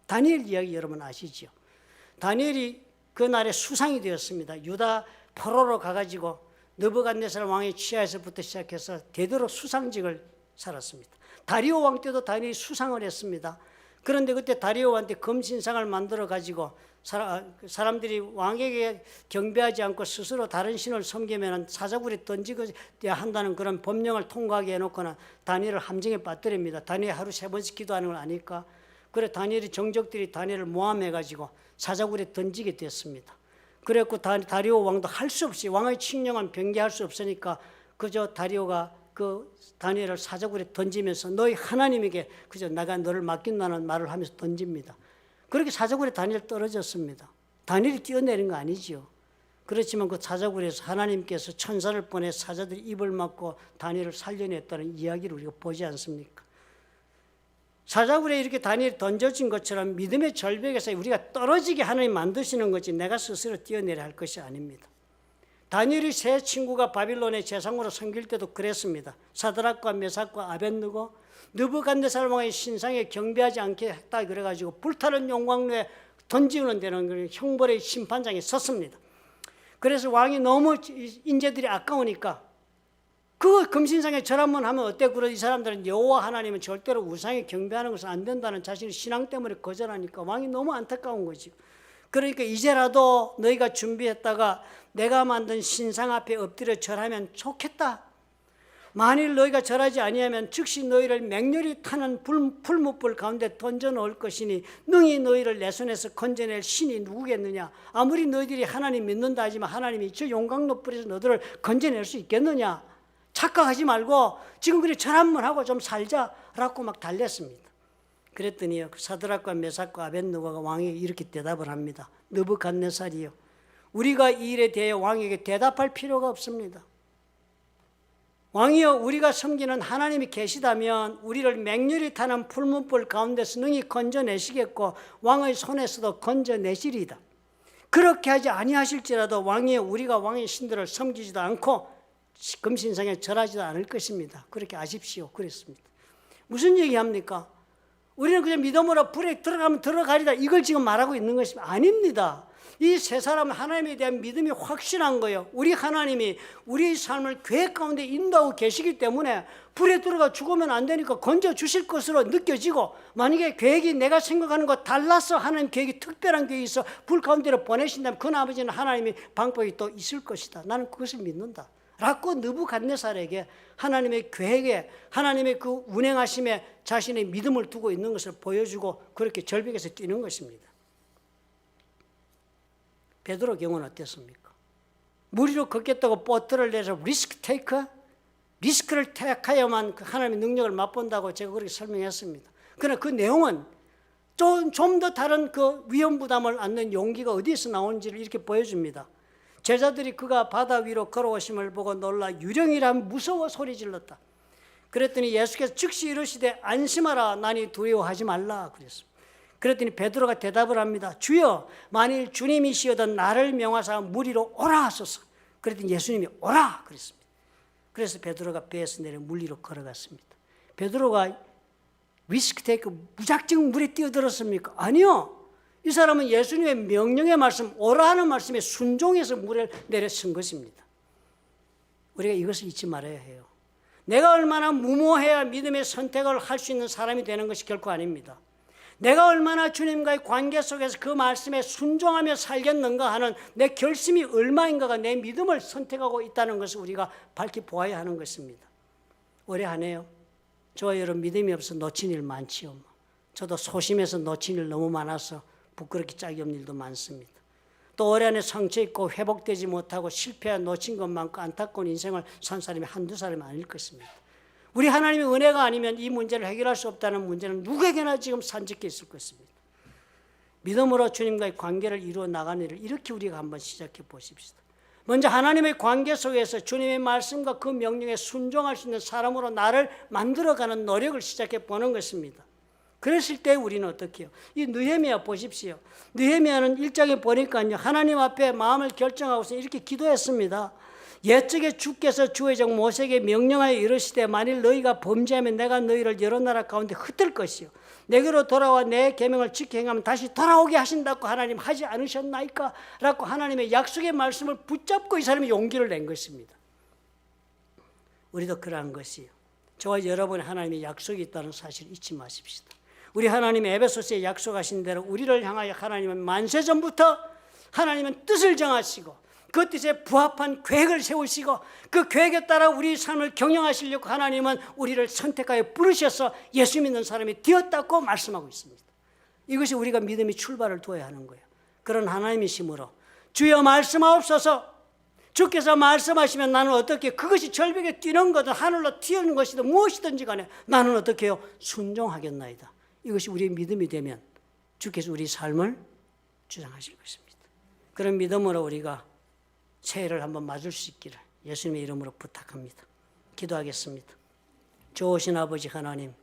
다니엘 이야기 여러분 아시죠? 다니엘이 그날에 수상이 되었습니다. 유다 포로로 가가지고 느부갓네살 왕의 취하에서부터 시작해서 대대로 수상직을 살았습니다. 다리오 왕 때도 다니엘이 수상을 했습니다. 그런데 그때 다리오 왕한테 금신상을 만들어 가지고 사람들이 왕에게 경배하지 않고 스스로 다른 신을 섬기면 사자굴에 던지고야 한다는 그런 법령을 통과하게 해놓고는 다니엘을 함정에 빠뜨립니다. 다니엘이 하루 3번씩 기도하는 걸 아니까. 그래 다니엘이 정적들이 다니엘을 모함해가지고 사자굴에 던지게 됐습니다. 그래갖고 다리오 왕도 할 수 없이 왕의 칙령은 변개할 수 없으니까 그저 다리오가 그 다니엘을 사자굴에 던지면서 너희 하나님에게 그저 내가 너를 맡긴다는 말을 하면서 던집니다. 그렇게 사자굴에 다니엘 떨어졌습니다. 다니엘이 뛰어내린 거 아니지요. 그렇지만 그 사자굴에서 하나님께서 천사를 보내 사자들이 입을 막고 다니엘을 살려냈다는 이야기를 우리가 보지 않습니까? 사자굴에 이렇게 다니엘이 던져진 것처럼 믿음의 절벽에서 우리가 떨어지게 하나님 만드시는 거지 내가 스스로 뛰어내려야 할 것이 아닙니다. 다니엘의 세 친구가 바빌론의 재상으로 섬길 때도 그랬습니다. 사드락과 메삭과 아벳느고 느부갓네살 왕의 신상에 경배하지 않게 했다 그래가지고 불타는 용광로에 던지는 데는 형벌의 심판장에 섰습니다. 그래서 왕이 너무 인재들이 아까우니까 그 금신상에 절 한번 하면 어때? 그러 이 사람들은 여호와 하나님은 절대로 우상에 경배하는 것은 안 된다는 자신의 신앙 때문에 거절하니까 왕이 너무 안타까운 거죠. 그러니까 이제라도 너희가 준비했다가 내가 만든 신상 앞에 엎드려 절하면 좋겠다. 만일 너희가 절하지 아니하면 즉시 너희를 맹렬히 타는 풀무불 가운데 던져 넣을 것이니 능히 너희를 내 손에서 건져낼 신이 누구겠느냐. 아무리 너희들이 하나님 믿는다 하지만 하나님이 저 용광로 불에서 너희들을 건져낼 수 있겠느냐. 착각하지 말고 지금 그래 절 한번 하고 좀 살자라고 막 달랬습니다. 그랬더니요, 사드락과 메삭과 아벳느고가 왕에게 이렇게 대답을 합니다. 느부갓네살이요, 우리가 이 일에 대해 왕에게 대답할 필요가 없습니다. 왕이여, 우리가 섬기는 하나님이 계시다면 우리를 맹렬히 타는 풀무불 가운데서 능히 건져내시겠고 왕의 손에서도 건져내시리이다. 그렇게 하지 아니하실지라도 왕이여, 우리가 왕의 신들을 섬기지도 않고 금신상에 절하지도 않을 것입니다. 그렇게 아십시오. 그랬습니다. 무슨 얘기합니까? 우리는 그냥 믿음으로 불에 들어가면 들어가리다 이걸 지금 말하고 있는 것이 아닙니다. 이 세 사람은 하나님에 대한 믿음이 확실한 거예요. 우리 하나님이 우리의 삶을 계획 가운데 인도하고 계시기 때문에 불에 들어가 죽으면 안 되니까 건져주실 것으로 느껴지고, 만약에 계획이 내가 생각하는 것 달라서 하나님 계획이 특별한 계획이 있어 불 가운데로 보내신다면 그 아버지는 하나님의 방법이 또 있을 것이다. 나는 그것을 믿는다 라고 느부갓네살에게 하나님의 계획에, 하나님의 그 운행하심에 자신의 믿음을 두고 있는 것을 보여주고 그렇게 절벽에서 뛰는 것입니다. 베드로 경우는 어땠습니까? 물 위로 걷겠다고 보트를 내서 리스크를 택하여만 하나님의 능력을 맛본다고 제가 그렇게 설명했습니다. 그러나 그 내용은 좀 더 다른 그 위험 부담을 안는 용기가 어디에서 나오는지를 이렇게 보여줍니다. 제자들이 그가 바다 위로 걸어오심을 보고 놀라 유령이라 무서워 소리 질렀다. 그랬더니 예수께서 즉시 이르시되 안심하라, 나니 두려워하지 말라 그랬습니다. 그랬더니 베드로가 대답을 합니다. 주여, 만일 주님이시여든 나를 명하사 물 위로 오라 하소서. 그랬더니 예수님이 오라 그랬습니다. 그래서 베드로가 배에서 내려 물 위로 걸어갔습니다. 베드로가 리스크테이크 무작정 물에 뛰어들었습니까? 아니요. 이 사람은 예수님의 명령의 말씀, 오라는 말씀에 순종해서 물에 내려 쓴 것입니다. 우리가 이것을 잊지 말아야 해요. 내가 얼마나 무모해야 믿음의 선택을 할 수 있는 사람이 되는 것이 결코 아닙니다. 내가 얼마나 주님과의 관계 속에서 그 말씀에 순종하며 살겠는가 하는 내 결심이 얼마인가가 내 믿음을 선택하고 있다는 것을 우리가 밝히 보아야 하는 것입니다. 올해 한 해요, 저와 여러분 믿음이 없어 놓친 일 많지요. 저도 소심해서 놓친 일 너무 많아서 부끄럽게 짝이 없는 일도 많습니다. 또 올해 안에 상처 있고 회복되지 못하고 실패한 놓친 것 많고 안타까운 인생을 산 사람이 한두 사람이 아닐 것입니다. 우리 하나님의 은혜가 아니면 이 문제를 해결할 수 없다는 문제는 누구에게나 지금 산적해 있을 것입니다. 믿음으로 주님과의 관계를 이루어 나가는 일을 이렇게 우리가 한번 시작해 보십시다. 먼저 하나님의 관계 속에서 주님의 말씀과 그 명령에 순종할 수 있는 사람으로 나를 만들어가는 노력을 시작해 보는 것입니다. 그랬을 때 우리는 어떻게 해요? 이 느헤미야 보십시오. 느헤미야는 1장에 보니까요, 하나님 앞에 마음을 결정하고서 이렇게 기도했습니다. 옛적에 주께서 주의 종 모세에게 명령하여 이르시되 만일 너희가 범죄하면 내가 너희를 여러 나라 가운데 흩을 것이요 내게로 돌아와 내 계명을 지켜 행하면 다시 돌아오게 하신다고 하나님 하지 않으셨나이까? 라고 하나님의 약속의 말씀을 붙잡고 이 사람이 용기를 낸 것입니다. 우리도 그러한 것이요, 저와 여러분의 하나님의 약속이 있다는 사실을 잊지 마십시다. 우리 하나님의 에베소서에 약속하신 대로 우리를 향하여 하나님은 만세전부터 하나님은 뜻을 정하시고 그 뜻에 부합한 계획을 세우시고 그 계획에 따라 우리 삶을 경영하시려고 하나님은 우리를 선택하여 부르셔서 예수 믿는 사람이 되었다고 말씀하고 있습니다. 이것이 우리가 믿음의 출발을 두어야 하는 거예요. 그런 하나님이시므로 주여 말씀하옵소서, 주께서 말씀하시면 나는 어떻게, 그것이 절벽에 뛰는 거든 하늘로 튀는 것이든 무엇이든지 간에 나는 어떻게 해요? 순종하겠나이다. 이것이 우리의 믿음이 되면 주께서 우리 삶을 주장하실 것입니다. 그런 믿음으로 우리가 새해를 한번 맞을 수 있기를 예수님의 이름으로 부탁합니다. 기도하겠습니다. 좋으신 아버지 하나님,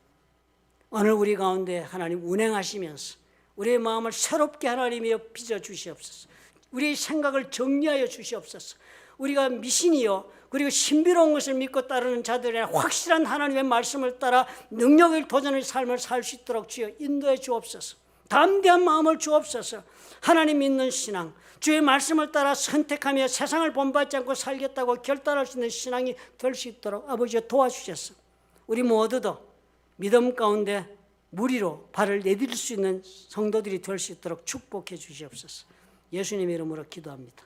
오늘 우리 가운데 하나님 운행하시면서 우리의 마음을 새롭게 하나님이여 빚어주시옵소서. 우리의 생각을 정리하여 주시옵소서. 우리가 미신이요 그리고 신비로운 것을 믿고 따르는 자들의 확실한 하나님의 말씀을 따라 능력을 도전의 삶을 살 수 있도록 주여 인도해 주옵소서. 담대한 마음을 주옵소서. 하나님 믿는 신앙, 주의 말씀을 따라 선택하며 세상을 본받지 않고 살겠다고 결단할 수 있는 신앙이 될 수 있도록 아버지여 도와주셔서 우리 모두도 믿음 가운데 무리로 발을 내딜 수 있는 성도들이 될 수 있도록 축복해 주시옵소서. 예수님의 이름으로 기도합니다.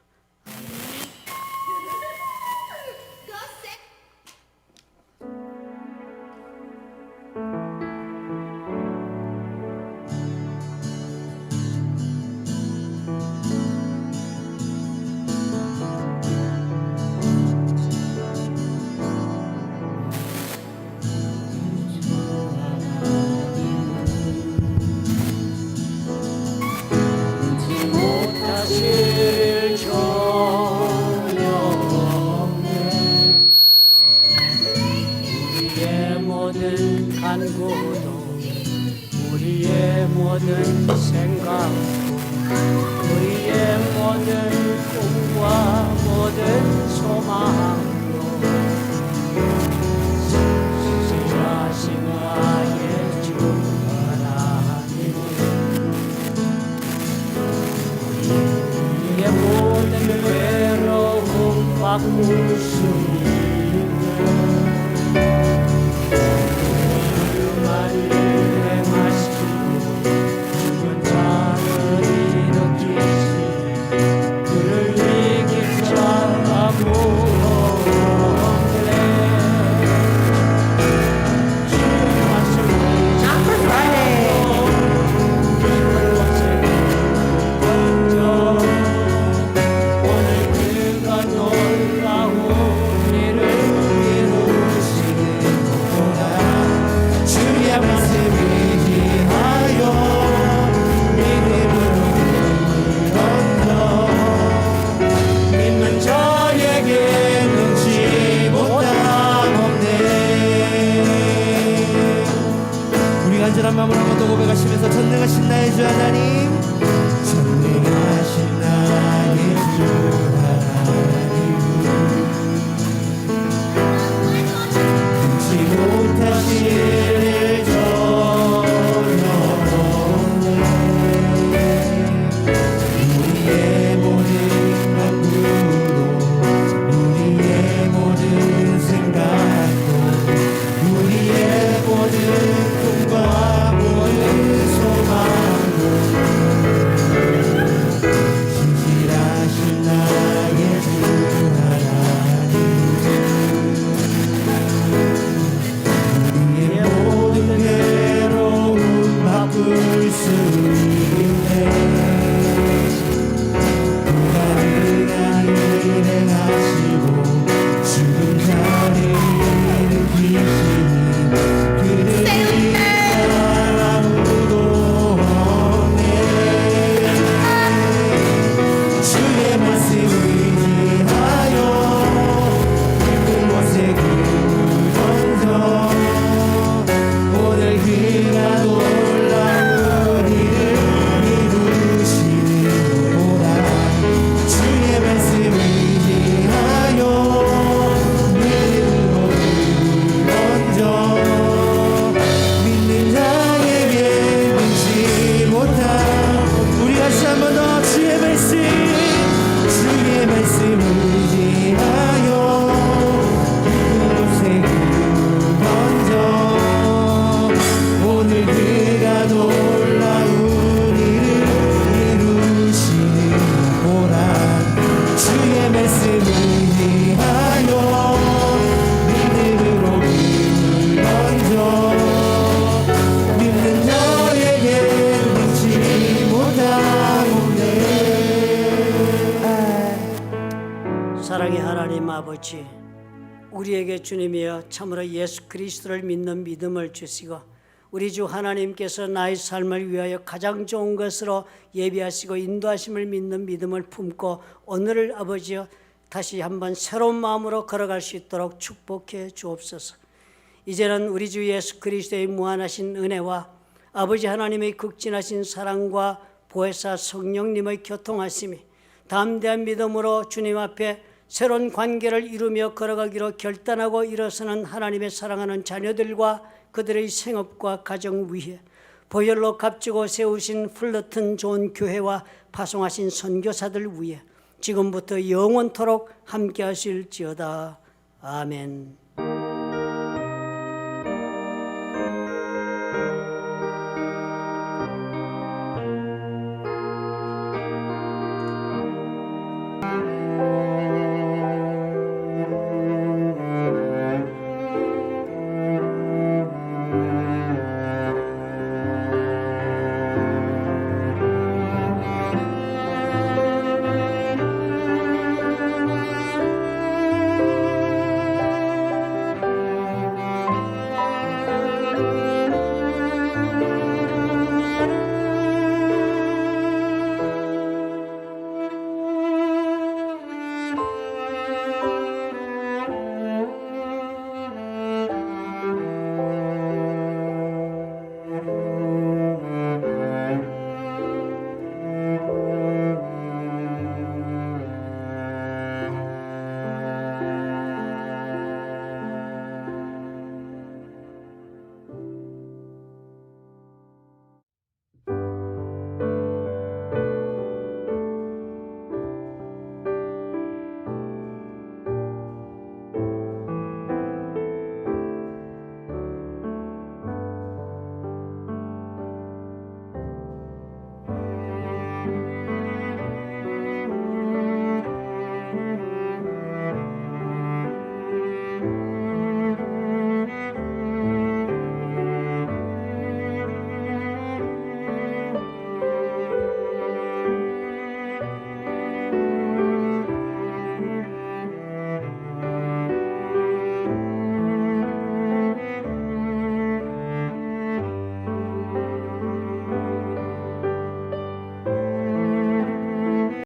사실 조명없는 우리의 모든 간구도 우리의 모든 생각도 우리의 모든 꿈과 모든 소망도 자신과의 주 하나님 우리의 모든 외로움 바꿀 수 있는 그 말을 행하시고 죽은 자를 일으키시 그를 이길 자 무엇래 주의 말씀을 잡고 힘을 던져 오늘 그가 놀라운 일을 하나님 아버지, 우리에게 주님이여 참으로 예수 그리스도를 믿는 믿음을 주시고 우리 주 하나님께서 나의 삶을 위하여 가장 좋은 것으로 예비하시고 인도하심을 믿는 믿음을 품고 오늘을 아버지여 다시 한번 새로운 마음으로 걸어갈 수 있도록 축복해 주옵소서. 이제는 우리 주 예수 그리스도의 무한하신 은혜와 아버지 하나님의 극진하신 사랑과 보혜사 성령님의 교통하심이 담대한 믿음으로 주님 앞에 새로운 관계를 이루며 걸어가기로 결단하고 일어서는 하나님의 사랑하는 자녀들과 그들의 생업과 가정 위에 보혈로 값지고 세우신 풀러튼 좋은 교회와 파송하신 선교사들 위에 지금부터 영원토록 함께 하실지어다. 아멘.